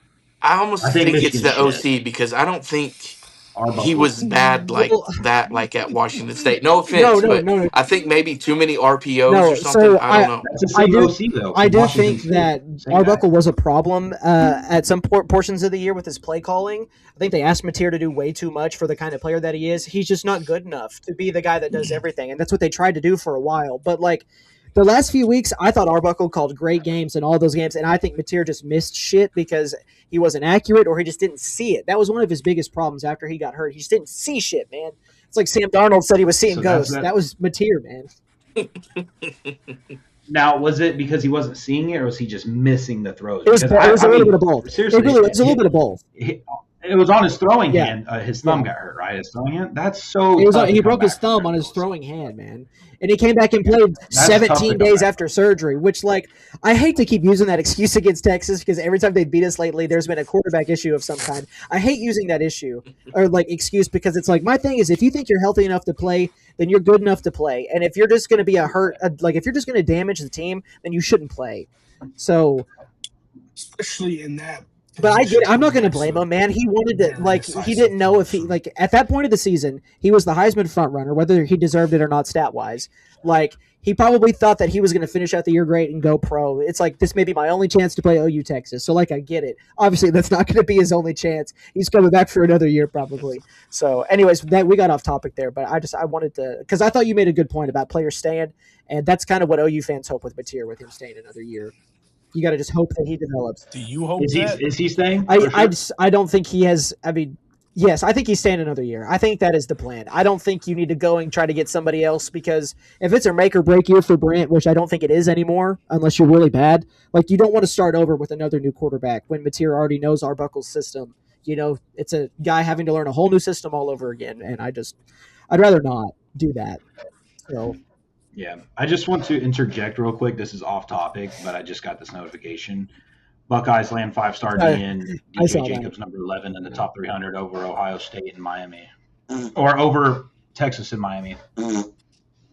Speaker 2: almost
Speaker 3: I think
Speaker 2: think it's
Speaker 3: Michigan's
Speaker 2: the
Speaker 3: shit.
Speaker 2: OC because I don't think he
Speaker 3: Arbuckle.
Speaker 2: was bad like
Speaker 1: Well,
Speaker 2: that, like at Washington State. No
Speaker 1: no,
Speaker 2: offense,
Speaker 1: no,
Speaker 2: but
Speaker 1: no, no,
Speaker 2: I think maybe too many RPOs or
Speaker 1: no.
Speaker 2: something.
Speaker 1: So
Speaker 2: I don't know.
Speaker 3: That's the
Speaker 1: I
Speaker 3: same
Speaker 1: do,
Speaker 3: OC though
Speaker 1: I
Speaker 3: from
Speaker 1: do
Speaker 3: Washington
Speaker 1: think
Speaker 3: State.
Speaker 1: that
Speaker 3: Same guy.
Speaker 1: Arbuckle was a problem at some portions of the year with his play calling. I think they asked Mateer to do way too much for the kind of player that he is. He's just not good enough to be the guy that does everything, and that's what they tried to do for a while. But like the last few weeks, I thought Arbuckle called great games in all those games, and I think Mateer just missed shit because he wasn't accurate or he just didn't see it. That was one of his biggest problems after he got hurt. He just didn't see shit, man. It's like Sam Darnold said he was seeing
Speaker 3: So that's
Speaker 1: ghosts.
Speaker 3: that.
Speaker 1: That was Mateer, man.
Speaker 3: Now, was it because he wasn't seeing it, or was he just missing the throws?
Speaker 1: It was
Speaker 3: Because
Speaker 1: a
Speaker 3: I
Speaker 1: little bit
Speaker 3: mean,
Speaker 1: of both.
Speaker 3: seriously,
Speaker 1: It was a little bit of both.
Speaker 3: it was on his throwing
Speaker 1: Yeah,
Speaker 3: hand. His
Speaker 1: yeah.
Speaker 3: thumb got hurt, right? His throwing hand. That's so
Speaker 1: It was
Speaker 3: tough to
Speaker 1: he
Speaker 3: come
Speaker 1: broke his
Speaker 3: back from
Speaker 1: thumb
Speaker 3: that
Speaker 1: on his
Speaker 3: close.
Speaker 1: throwing hand, man. And he came back and
Speaker 3: Yeah,
Speaker 1: played
Speaker 3: that's tough to
Speaker 1: 17
Speaker 3: come
Speaker 1: days
Speaker 3: back
Speaker 1: after surgery, which like I hate to keep using that excuse against Texas because every time they beat us lately, there's been a quarterback issue of some kind. I hate using that issue or like excuse because it's like my thing is if you think you're healthy enough to play, then you're good enough to play. And if you're just going to be like if you're just going to damage the team, then you shouldn't play. So
Speaker 4: Especially in that.
Speaker 1: but I get it. I'm not going to
Speaker 4: next
Speaker 1: blame
Speaker 4: a
Speaker 1: him, man. He wanted to,
Speaker 4: very
Speaker 1: like, he
Speaker 4: decisive
Speaker 1: didn't know if he,
Speaker 4: person.
Speaker 1: like, at that point of the season, he was the Heisman front runner, whether he deserved it or not stat wise. Like, he probably thought that he was going to finish out the year great and go pro. It's like, this may be my only chance to play OU Texas. So, like, I get it. Obviously, that's not going to be his only chance. He's coming back for another year, probably. So, anyways, that we got off topic there, but I wanted to, because I thought you made a good point about players staying, and that's kind of what OU fans hope with Mateer, with him staying another year. You got to just hope that he develops.
Speaker 4: Do you hope
Speaker 3: Is
Speaker 4: that?
Speaker 3: he staying?
Speaker 1: I don't think he has. I mean, yes, I think he's staying another year. I think that is the plan. I don't think you need to go and try to get somebody else because if it's a make or break year for Brant, which I don't think it is anymore, unless you're really bad, like you don't want to start over with another new quarterback when Mateer already knows Arbuckle's system. You know, it's a guy having to learn a whole new system all over again, and I'd rather not do that. So.
Speaker 3: Yeah, I just want to interject real quick. This is off topic, but I just got this notification. Buckeyes land 5-star DN
Speaker 1: I saw
Speaker 3: DJ
Speaker 1: that.
Speaker 3: Jacobs, number 11 in the top 300 over Ohio State and Miami, or over Texas and Miami.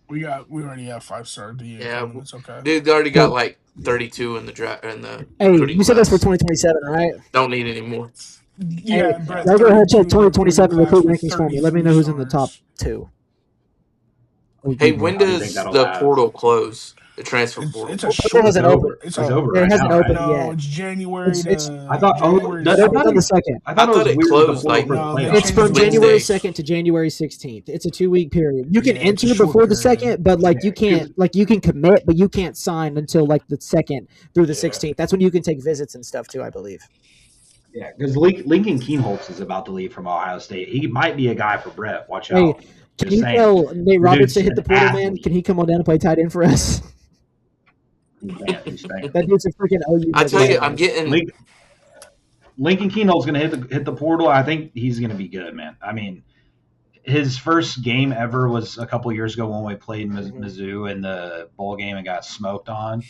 Speaker 4: We already have 5-star DA.
Speaker 2: Yeah,
Speaker 4: It's okay.
Speaker 2: dude already got like 32 in the draft and the
Speaker 1: Hey,
Speaker 2: recruiting
Speaker 1: you said that's for
Speaker 2: class.
Speaker 1: 2027, right?
Speaker 2: Don't need any more.
Speaker 4: Yeah,
Speaker 1: Hey,
Speaker 4: Brett,
Speaker 1: y'all go ahead and
Speaker 4: 32
Speaker 1: check
Speaker 4: in the recruiting
Speaker 1: 2027
Speaker 4: class
Speaker 1: recruit
Speaker 4: with
Speaker 1: rankings for me. Let me
Speaker 4: 33
Speaker 1: know who's in the top
Speaker 4: stars.
Speaker 1: 2.
Speaker 2: Hey, when
Speaker 3: How do you think
Speaker 2: does
Speaker 3: that'll
Speaker 2: the
Speaker 3: last?
Speaker 2: portal close? The transfer
Speaker 4: It's
Speaker 2: portal.
Speaker 4: it's a
Speaker 1: Well, portal
Speaker 4: short.
Speaker 3: It's
Speaker 1: hasn't opened.
Speaker 3: over.
Speaker 4: It's
Speaker 3: It's
Speaker 4: a
Speaker 3: over
Speaker 1: It
Speaker 3: right
Speaker 1: hasn't
Speaker 3: now, right?
Speaker 1: opened
Speaker 4: no.
Speaker 1: yet.
Speaker 4: It's January
Speaker 1: It's
Speaker 3: I
Speaker 4: to
Speaker 3: thought. Oh,
Speaker 4: January
Speaker 1: it
Speaker 3: I
Speaker 1: opens on
Speaker 3: thought
Speaker 1: the
Speaker 3: it.
Speaker 1: 2nd.
Speaker 3: I
Speaker 2: I
Speaker 3: thought it
Speaker 2: thought
Speaker 3: was
Speaker 2: it
Speaker 3: weird with the
Speaker 2: closed
Speaker 3: portal
Speaker 2: like
Speaker 3: for the
Speaker 4: No, they
Speaker 1: It's
Speaker 3: playoffs.
Speaker 4: changed
Speaker 1: from
Speaker 4: the portal.
Speaker 1: January
Speaker 2: Wednesday.
Speaker 1: 2nd to January 16th. It's a 2-week period. You can
Speaker 4: Yeah, it's a
Speaker 1: enter
Speaker 4: short
Speaker 1: before the
Speaker 4: period.
Speaker 1: 2nd, but like
Speaker 3: Yeah,
Speaker 1: you can commit, but you can't sign until like the 2nd through the
Speaker 2: Yeah.
Speaker 1: 16th. That's when you can take visits and stuff too, I believe.
Speaker 3: because Lincoln Keenholz is about to leave from Ohio State. He might be a guy for Brett. Watch
Speaker 1: Hey,
Speaker 3: out.
Speaker 1: can
Speaker 3: Just
Speaker 1: you
Speaker 3: saying.
Speaker 1: tell Nate
Speaker 3: The
Speaker 1: Roberts
Speaker 3: dude's
Speaker 1: to hit the
Speaker 3: an
Speaker 1: portal, man? Can
Speaker 3: athlete.
Speaker 1: he come on down and play tight end for us?
Speaker 3: He can't. He's staying.
Speaker 1: That dude's a freaking OU
Speaker 2: I tell you,
Speaker 1: representative.
Speaker 2: I'm getting.
Speaker 3: Lincoln Keenholz's going to hit the portal. I think he's going to be good, man. I mean, his first game ever was a couple years ago when we played Mizzou in the bowl game and got smoked on.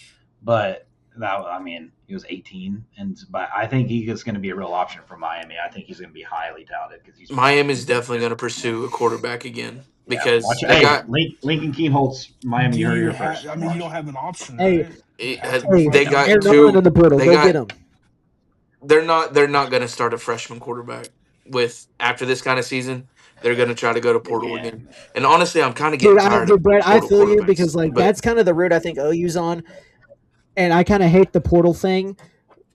Speaker 3: But he was 18, but I think he is going to be a real option for Miami. I think he's going to be highly touted because
Speaker 2: Miami's definitely going to pursue a quarterback again
Speaker 3: yeah.
Speaker 2: because
Speaker 3: Watch it.
Speaker 2: they
Speaker 3: Hey,
Speaker 2: got
Speaker 3: Lincoln Keenholz, Miami.
Speaker 4: Do
Speaker 3: You heard it
Speaker 4: you
Speaker 3: here
Speaker 4: have?
Speaker 3: first.
Speaker 4: I mean, you
Speaker 3: Watch.
Speaker 4: don't have an option,
Speaker 1: Hey,
Speaker 4: right? You
Speaker 2: it
Speaker 4: have
Speaker 2: had,
Speaker 4: to go
Speaker 1: hey,
Speaker 2: they
Speaker 4: find
Speaker 2: got
Speaker 1: Aaron
Speaker 4: out.
Speaker 1: Nolan in
Speaker 2: two.
Speaker 1: the portal.
Speaker 2: They
Speaker 1: Go get
Speaker 2: got.
Speaker 1: him.
Speaker 2: They're not going to start a freshman quarterback with after this kind of season. They're going to try to go to portal
Speaker 3: Yeah.
Speaker 2: again. And honestly, I'm kind of getting tired of
Speaker 1: Brett, I
Speaker 2: portal
Speaker 1: feel you
Speaker 2: quarterbacks.
Speaker 1: because like
Speaker 2: But
Speaker 1: that's kind of the route I think OU's on, and I kind of hate the portal thing.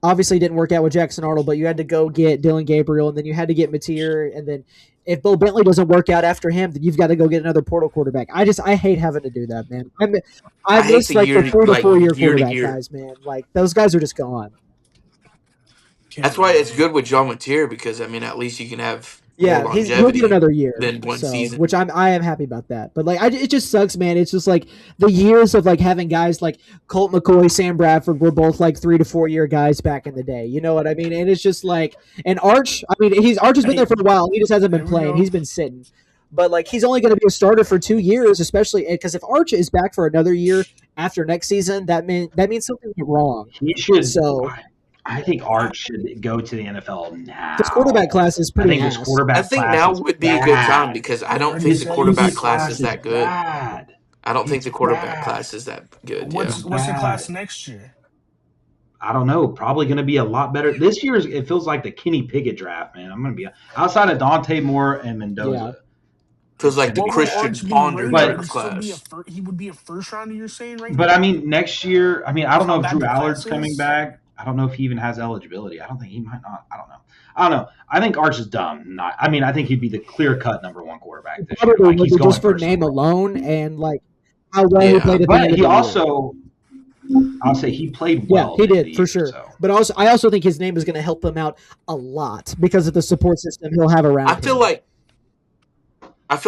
Speaker 1: Obviously, it didn't work out with Jackson Arnold, but you had to go get Dylan Gabriel, and then you had to get Mateer, and then if Bo Bentley doesn't work out after him, then you've got to go get another portal quarterback. I hate having to do that, man. I
Speaker 2: I hate
Speaker 1: miss
Speaker 2: the
Speaker 1: like the 3 to 4 year
Speaker 2: year to
Speaker 1: quarterback
Speaker 2: year.
Speaker 1: guys, man. Like those guys are just gone.
Speaker 2: That's
Speaker 4: Can't
Speaker 2: why it's
Speaker 4: relate.
Speaker 2: good with John Mateer because I mean at least you can have more
Speaker 1: Yeah, he'll get
Speaker 2: longevity
Speaker 1: another year,
Speaker 2: than one
Speaker 1: so
Speaker 2: season.
Speaker 1: which I am happy about that. But like, it just sucks, man. It's just like the years of like having guys like Colt McCoy, Sam Bradford were both like 3 to 4 year guys back in the day. You know what I mean? And it's just like, and Arch. I mean, Arch has been
Speaker 4: Hey,
Speaker 1: there for a while. He just hasn't been
Speaker 4: there we
Speaker 1: playing.
Speaker 4: go.
Speaker 1: He's been sitting. But like, he's only going to be a starter for 2 years, especially because if Arch is back for another year after next season, that means something went wrong.
Speaker 3: He should.
Speaker 1: So
Speaker 3: I think Art should go to the NFL
Speaker 1: this quarterback
Speaker 3: now.
Speaker 1: class is
Speaker 3: I
Speaker 1: pretty
Speaker 3: think this
Speaker 1: ass.
Speaker 2: I
Speaker 3: quarterback
Speaker 2: think
Speaker 3: class
Speaker 2: now
Speaker 3: is
Speaker 2: would be a good time
Speaker 3: bad.
Speaker 2: because I
Speaker 4: I
Speaker 2: don't
Speaker 4: already
Speaker 2: think the
Speaker 3: This
Speaker 4: said
Speaker 2: quarterback
Speaker 3: QB
Speaker 4: this.
Speaker 2: class
Speaker 3: class
Speaker 2: is
Speaker 3: is
Speaker 2: that good.
Speaker 3: bad.
Speaker 2: I don't think
Speaker 3: It's
Speaker 2: the quarterback
Speaker 3: bad.
Speaker 2: class is that good.
Speaker 4: What's
Speaker 2: Yeah.
Speaker 3: It's
Speaker 4: the class
Speaker 3: bad.
Speaker 4: next year?
Speaker 3: I don't know. Probably going to be a lot better. This year, it feels like the Kenny Pickett draft, man. I'm going to be outside of Dante Moore and Mendoza.
Speaker 1: Yeah.
Speaker 2: Feels
Speaker 3: It's
Speaker 2: like
Speaker 3: going to
Speaker 2: the
Speaker 4: What
Speaker 3: be
Speaker 4: would
Speaker 3: bad.
Speaker 2: Christian
Speaker 4: Arch be
Speaker 2: Ponder
Speaker 4: rated?
Speaker 2: type
Speaker 3: But
Speaker 4: Would
Speaker 2: of
Speaker 4: he still be
Speaker 2: class.
Speaker 4: he would be a first rounder? You're saying right
Speaker 3: I
Speaker 4: now?
Speaker 3: mean, next year, I mean, I
Speaker 4: With
Speaker 3: don't know
Speaker 4: how
Speaker 3: if
Speaker 4: bad
Speaker 3: Drew
Speaker 4: the
Speaker 3: Allard's
Speaker 4: class
Speaker 3: coming
Speaker 4: is?
Speaker 3: back. I don't know if he even has eligibility. I don't think he might not. I don't know. I think Arch is dumb. I think he'd be the clear cut number one quarterback this year.
Speaker 1: Probably
Speaker 3: Like
Speaker 1: would
Speaker 3: he's
Speaker 1: be
Speaker 3: going
Speaker 1: just for
Speaker 3: first
Speaker 1: name
Speaker 3: overall.
Speaker 1: alone and like how well he
Speaker 2: Yeah.
Speaker 1: played at the
Speaker 3: But
Speaker 1: end of
Speaker 3: he
Speaker 1: the year.
Speaker 3: also, I'll say, he played
Speaker 1: Yeah,
Speaker 3: well
Speaker 1: he
Speaker 3: at the end of
Speaker 1: did
Speaker 3: the
Speaker 1: for
Speaker 3: year.
Speaker 1: sure.
Speaker 3: So
Speaker 1: But I also think his name is going to help him out a lot because of the support system he'll have around
Speaker 2: I feel
Speaker 1: him.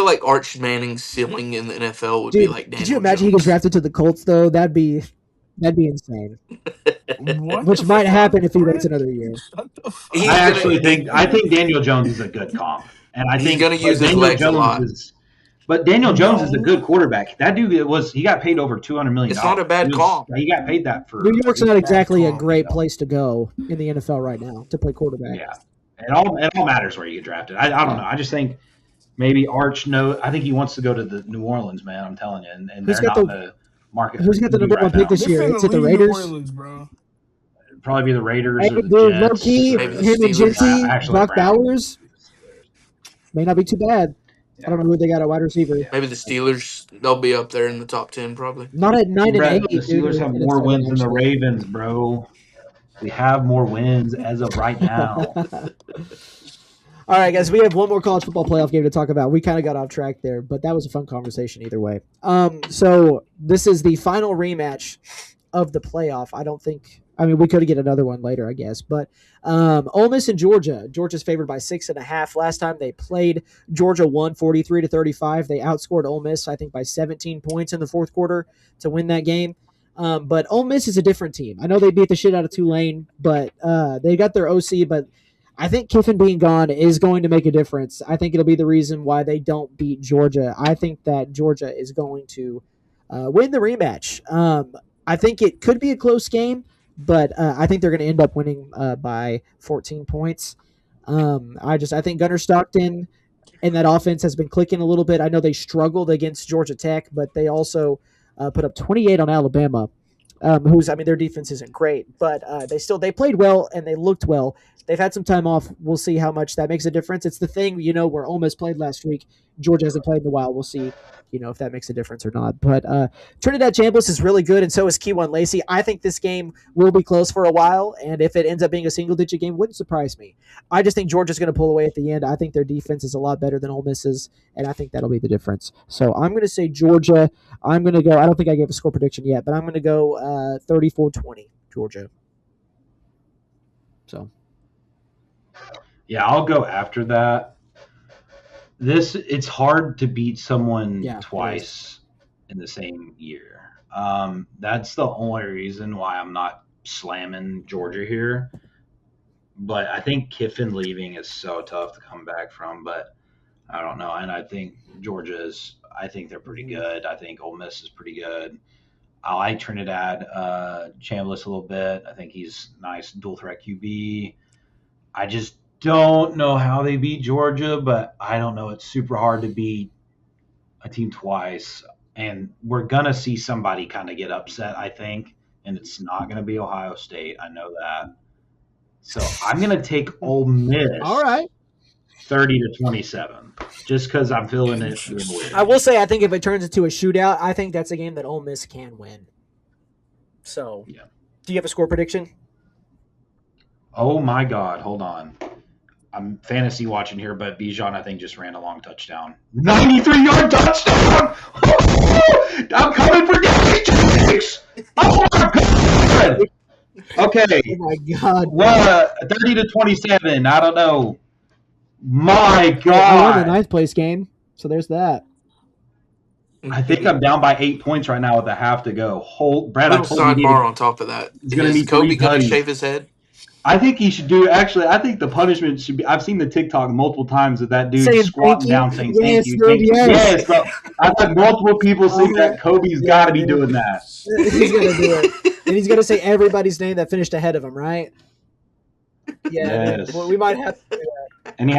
Speaker 2: like Arch Manning's ceiling in the NFL would be
Speaker 1: Dude,
Speaker 2: like
Speaker 1: could you
Speaker 2: Daniel
Speaker 1: imagine he gets
Speaker 2: Jones.
Speaker 1: drafted to the Colts though? That'd be insane.
Speaker 4: What
Speaker 1: Which
Speaker 4: the
Speaker 1: might
Speaker 4: fuck,
Speaker 1: happen if he waits
Speaker 4: Brett?
Speaker 1: another year.
Speaker 4: Shut the fuck
Speaker 2: He's
Speaker 4: up.
Speaker 2: gonna
Speaker 3: I think Daniel Jones is a good comp, and
Speaker 2: he's gonna
Speaker 3: but
Speaker 2: use his
Speaker 3: Daniel
Speaker 2: legs a
Speaker 3: Jones
Speaker 2: lot.
Speaker 3: is. But Daniel Jones is a
Speaker 4: No.
Speaker 3: good quarterback. That dude he got paid over $200 million.
Speaker 2: It's not a bad comp.
Speaker 3: He got paid that for
Speaker 1: New York's not
Speaker 4: Bad
Speaker 1: exactly a
Speaker 4: comp.
Speaker 1: great place to go in the NFL right now to play quarterback.
Speaker 3: Yeah. It all matters where you get drafted. I don't know. I just think maybe Arch I think he wants to go to the New Orleans, man. I'm telling you, and
Speaker 1: Who's
Speaker 3: they're
Speaker 1: got
Speaker 3: not
Speaker 1: the
Speaker 3: in the market.
Speaker 1: Who's got the number one pick this
Speaker 4: They're
Speaker 1: year?
Speaker 4: finna
Speaker 1: Is it the
Speaker 4: leave New
Speaker 1: Raiders?
Speaker 4: Orleans, bro.
Speaker 3: Probably be the Raiders
Speaker 1: Hey,
Speaker 3: or the
Speaker 1: dude, low
Speaker 3: Jets
Speaker 1: key,
Speaker 3: or
Speaker 2: Maybe the
Speaker 1: him and
Speaker 2: Steelers.
Speaker 1: Jinty,
Speaker 3: Actually
Speaker 1: Brock
Speaker 3: Browns.
Speaker 1: Bowers may not be too bad.
Speaker 3: Yeah.
Speaker 1: I don't know who they got at wide receiver.
Speaker 3: Yeah.
Speaker 2: Maybe the Steelers. They'll be up there in the top 10 probably.
Speaker 1: Not at 9 and
Speaker 3: Brett,
Speaker 1: 8,
Speaker 3: the
Speaker 1: dude.
Speaker 3: Steelers
Speaker 1: Or
Speaker 3: have
Speaker 1: 10 and
Speaker 3: more
Speaker 1: 7,
Speaker 3: wins than the
Speaker 1: actually.
Speaker 3: Ravens, bro. We have more wins as of right now.
Speaker 1: All right, guys, we have one more college football playoff game to talk about. We kind of got off track there, but that was a fun conversation either way. So this is the final rematch of the playoff. I mean, we could get another one later, I guess. But Ole Miss and Georgia. Georgia's favored by 6.5. Last time they played, Georgia won 43-35. They outscored Ole Miss, I think, by 17 points in the fourth quarter to win that game. But Ole Miss is a different team. I know they beat the shit out of Tulane, but they got their OC. But I think Kiffin being gone is going to make a difference. I think it'll be the reason why they don't beat Georgia. I think that Georgia is going to win the rematch. I think it could be a close game, but I think they're going to end up winning by 14 points. I think Gunnar Stockton and that offense has been clicking a little bit. I know they struggled against Georgia Tech, but they also put up 28 on Alabama their defense isn't great, but they played well and they looked well. They've had some time off. We'll see how much that makes a difference. It's the thing, where Ole Miss played last week. Georgia hasn't played in a while. We'll see, if that makes a difference or not. But Trinidad Chambliss is really good, and so is Keyone Lacey. I think this game will be close for a while, and if it ends up being a single-digit game, wouldn't surprise me. I just think Georgia's going to pull away at the end. I think their defense is a lot better than Ole Miss's, and I think that'll be the difference. So I'm going to say Georgia. I'm going to go – I don't think I gave a score prediction yet, but I'm going to go 34-20 Georgia. So.
Speaker 3: Yeah, I'll go after that. It's hard to beat someone twice in the same year. That's the only reason why I'm not slamming Georgia here. But I think Kiffin leaving is so tough to come back from. But I don't know. And I think I think they're pretty good. I think Ole Miss is pretty good. I like Trinidad Chambliss a little bit. I think he's nice dual threat QB. I just don't know how they beat Georgia, but I don't know. It's super hard to beat a team twice. And we're going to see somebody kind of get upset, I think. And it's not going to be Ohio State. I know that. So I'm going to take Ole Miss.
Speaker 1: All right.
Speaker 3: 30-27, just because I'm feeling it being weird.
Speaker 1: I will say, I think if it turns into a shootout, I think that's a game that Ole Miss can win. So,
Speaker 3: yeah.
Speaker 1: Do you have a score prediction?
Speaker 3: Oh my God! Hold on, I'm fantasy watching here, but Bijan I think just ran a long touchdown. 93-yard touchdown! I'm coming for Natty Jakes! Oh my God! Okay.
Speaker 1: Oh my God!
Speaker 3: What? 30-27. I don't know. My God!
Speaker 1: I won the ninth place game, so there's that.
Speaker 3: I think I'm down by 8 points right now with a half to go. Brad,
Speaker 2: little sidebar on top of that. Is Kobe going to shave his head?
Speaker 3: I think he should do. Actually, I think the punishment should be. I've seen the TikTok multiple times of that dude
Speaker 1: saying
Speaker 3: squatting down saying thank you.
Speaker 1: Yes.
Speaker 3: Bro. I've had multiple people say that Kobe's got to be doing that.
Speaker 1: He's going to do it, and he's going to say everybody's name that finished ahead of him, right? Yeah,
Speaker 3: yes.
Speaker 1: Well, we might have to do that.
Speaker 3: And he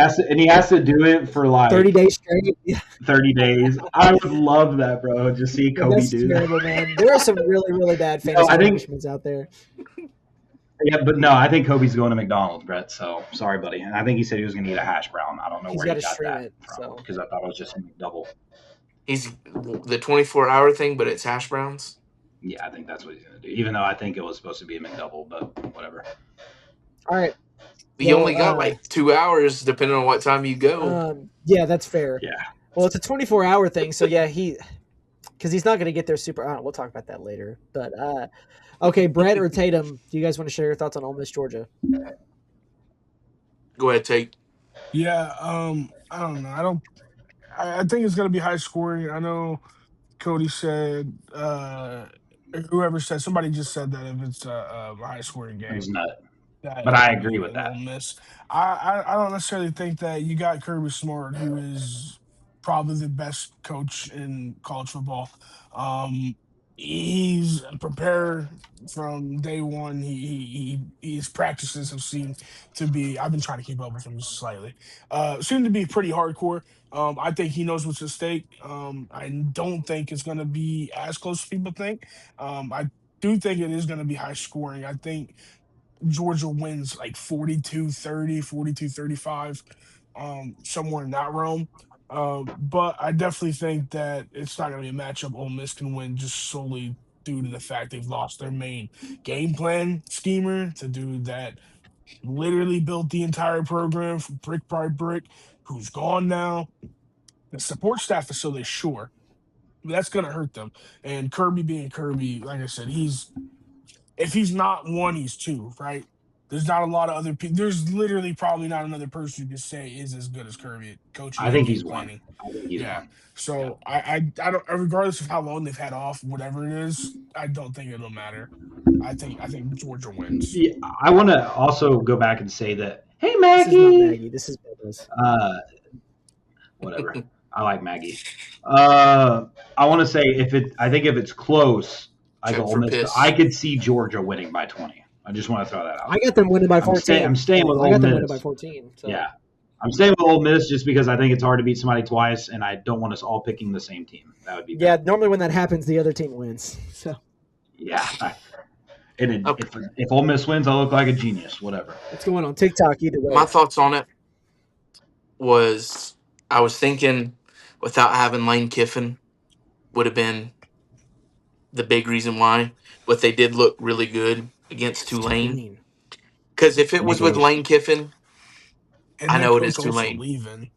Speaker 3: has to do it for like
Speaker 1: 30 days straight.
Speaker 3: 30 days. I would love that, bro. Just see Kobe do
Speaker 1: terrible,
Speaker 3: that.
Speaker 1: Man. There are some really, really bad fantasy punishments out there.
Speaker 3: Yeah, but no, I think Kobe's going to McDonald's, Brett. So sorry, buddy. And I think he said he was going to eat a hash brown. I don't know where he got that from because I thought it was just a McDouble.
Speaker 2: He's the 24-hour thing, but it's hash browns.
Speaker 3: Yeah, I think that's what he's going to do. Even though I think it was supposed to be a McDouble, but whatever.
Speaker 1: All right.
Speaker 2: You only got like 2 hours, depending on what time you go.
Speaker 1: Yeah, that's fair.
Speaker 3: Yeah.
Speaker 1: Well, it's a 24-hour thing, so yeah, because he's not going to get there super. We'll talk about that later. But okay, Brett or Tatum, do you guys want to share your thoughts on Ole Miss Georgia?
Speaker 2: Go ahead, Tate.
Speaker 4: Yeah, I don't know. I think it's going to be high scoring. I know Cody said, whoever said, somebody just said that if it's a high scoring game.
Speaker 3: It's not. But I agree with that.
Speaker 4: Miss. I don't necessarily think that you got Kirby Smart, who is probably the best coach in college football. He's prepared from day one. His practices have seemed to be. I've been trying to keep up with him just slightly. Seem to be pretty hardcore. I think he knows what's at stake. I don't think it's going to be as close as people think. I do think it is going to be high scoring. I think Georgia wins like 42-30, 42-35, somewhere in that realm. But I definitely think that it's not going to be a matchup Ole Miss can win just solely due to the fact they've lost their main game plan schemer, to do that literally built the entire program from brick by brick, who's gone now. The support staff facility, sure, that's going to hurt them. And Kirby being Kirby, like I said, if he's not one, he's two, right? There's not a lot of other people. There's literally probably not another person you could say is as good as Kirby at coaching.
Speaker 3: I think he's one.
Speaker 4: Yeah. So yeah. I don't, regardless of how long they've had off, whatever it is, I don't think it'll matter. I think Georgia wins.
Speaker 3: Yeah, I want to also go back and say that. Hey, Maggie.
Speaker 1: This is not Maggie. This is Business.
Speaker 3: Whatever. I like Maggie. I want to say I think if it's close. I could see Georgia winning by 20. I just want to throw that out.
Speaker 1: I got them winning by 14.
Speaker 3: I'm staying with Ole Miss.
Speaker 1: I got them winning by 14. So.
Speaker 3: Yeah. I'm staying with Ole Miss just because I think it's hard to beat somebody twice, and I don't want us all picking the same team. That would be bad.
Speaker 1: Normally when that happens, the other team wins. So.
Speaker 3: Yeah. And
Speaker 2: Okay.
Speaker 3: if Ole Miss wins, I'll look like a genius. Whatever.
Speaker 1: It's going on TikTok either way.
Speaker 2: My thoughts on it was I was thinking without having Lane Kiffin would have been the big reason why, but they did look really good against Tulane. Because if it was with Lane Kiffin,
Speaker 4: And
Speaker 2: I
Speaker 4: that
Speaker 2: know it
Speaker 4: coach
Speaker 2: is
Speaker 4: also
Speaker 2: Tulane.
Speaker 4: leaving.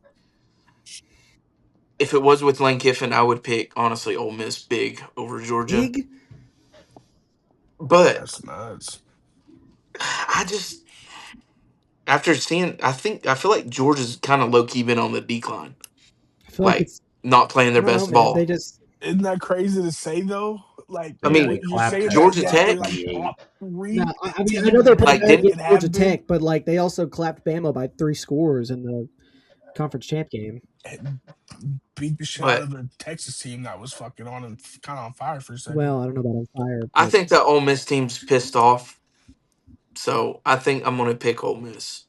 Speaker 2: If it was with Lane Kiffin, I would pick honestly Ole Miss big over Georgia.
Speaker 1: Big?
Speaker 2: But
Speaker 4: That's nuts.
Speaker 2: I just after seeing, I feel like Georgia's kind of low key been on the decline,
Speaker 1: I feel like
Speaker 2: like
Speaker 1: it's
Speaker 2: not playing
Speaker 1: I
Speaker 2: their
Speaker 1: don't know,
Speaker 2: best
Speaker 1: man.
Speaker 2: ball.
Speaker 1: They just
Speaker 4: Isn't that crazy to say though? Like
Speaker 2: I
Speaker 3: They
Speaker 2: mean,
Speaker 3: they
Speaker 4: you're
Speaker 3: clapped
Speaker 4: saying
Speaker 3: Texas
Speaker 2: Georgia
Speaker 4: that
Speaker 3: by
Speaker 4: they're
Speaker 2: Tech,
Speaker 4: like
Speaker 3: 28.
Speaker 4: top three
Speaker 1: no, I mean, I
Speaker 4: team
Speaker 1: know
Speaker 4: in
Speaker 1: they
Speaker 4: the
Speaker 1: played
Speaker 2: Like,
Speaker 1: better
Speaker 4: country
Speaker 1: against
Speaker 4: and
Speaker 1: Georgia
Speaker 4: have been.
Speaker 1: Tech, but like they also clapped Bama by 3 scores in the conference champ game.
Speaker 4: And beat the shit out
Speaker 2: but
Speaker 4: of a Texas team that was fucking on and kind of on fire for a second.
Speaker 1: Well, I don't know about on fire,
Speaker 2: I
Speaker 1: but
Speaker 2: think that Ole Miss team's pissed off, so I think I'm gonna pick Ole Miss.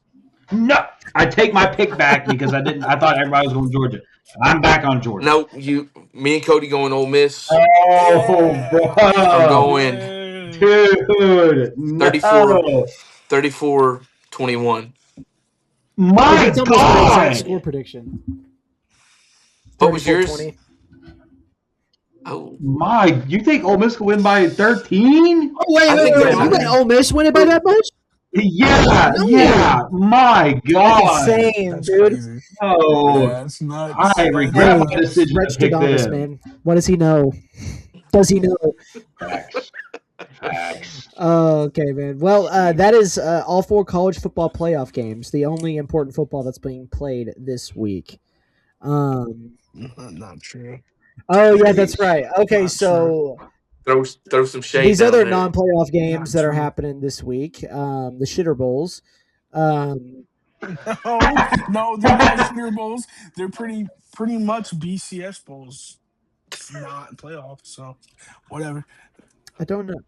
Speaker 3: No, I take my pick back because I didn't. I thought everybody was going Georgia. I'm back on Georgia.
Speaker 2: No, me and Cody going Ole Miss.
Speaker 3: Oh,
Speaker 4: Yeah.
Speaker 2: I'm
Speaker 3: bro,
Speaker 2: going
Speaker 4: Yeah.
Speaker 3: dude,
Speaker 2: 34,
Speaker 3: no,
Speaker 2: 34-21.
Speaker 1: oh,
Speaker 3: my
Speaker 1: that's almost my exact score
Speaker 3: God,
Speaker 1: prediction.
Speaker 2: What was yours?
Speaker 1: 34-20.
Speaker 2: Oh,
Speaker 3: my! You think Ole Miss will win by 13?
Speaker 1: Oh wait,
Speaker 2: I
Speaker 1: wait,
Speaker 2: think
Speaker 1: wait!
Speaker 2: they're
Speaker 1: You
Speaker 2: winning.
Speaker 1: got Ole Miss winning by that much?
Speaker 3: Yeah,
Speaker 1: No.
Speaker 3: yeah. My
Speaker 1: That's
Speaker 3: God,
Speaker 1: insane,
Speaker 4: That's
Speaker 1: dude.
Speaker 4: crazy.
Speaker 3: no!
Speaker 4: Yeah, it's nuts.
Speaker 3: I
Speaker 4: That's
Speaker 3: regret my
Speaker 4: nuts.
Speaker 3: decision
Speaker 1: Rex
Speaker 3: to pick
Speaker 1: Damas,
Speaker 3: them.
Speaker 1: man. What does he know? Does he know?
Speaker 3: Facts.
Speaker 1: Oh, okay, man. Well, that is all 4 college football playoff games. The only important football that's being played this week.
Speaker 4: Not true.
Speaker 1: Oh yeah, that's right. Okay,
Speaker 4: Not
Speaker 1: so
Speaker 2: throw some shade
Speaker 1: these
Speaker 2: down
Speaker 1: other
Speaker 2: there.
Speaker 1: non-playoff games
Speaker 4: Not
Speaker 1: that are
Speaker 4: true.
Speaker 1: happening this week, the Shitter Bowls.
Speaker 4: No, they're not Shitter Bowls. They're pretty much BCS Bowls. It's not playoffs, so whatever.
Speaker 1: I don't know.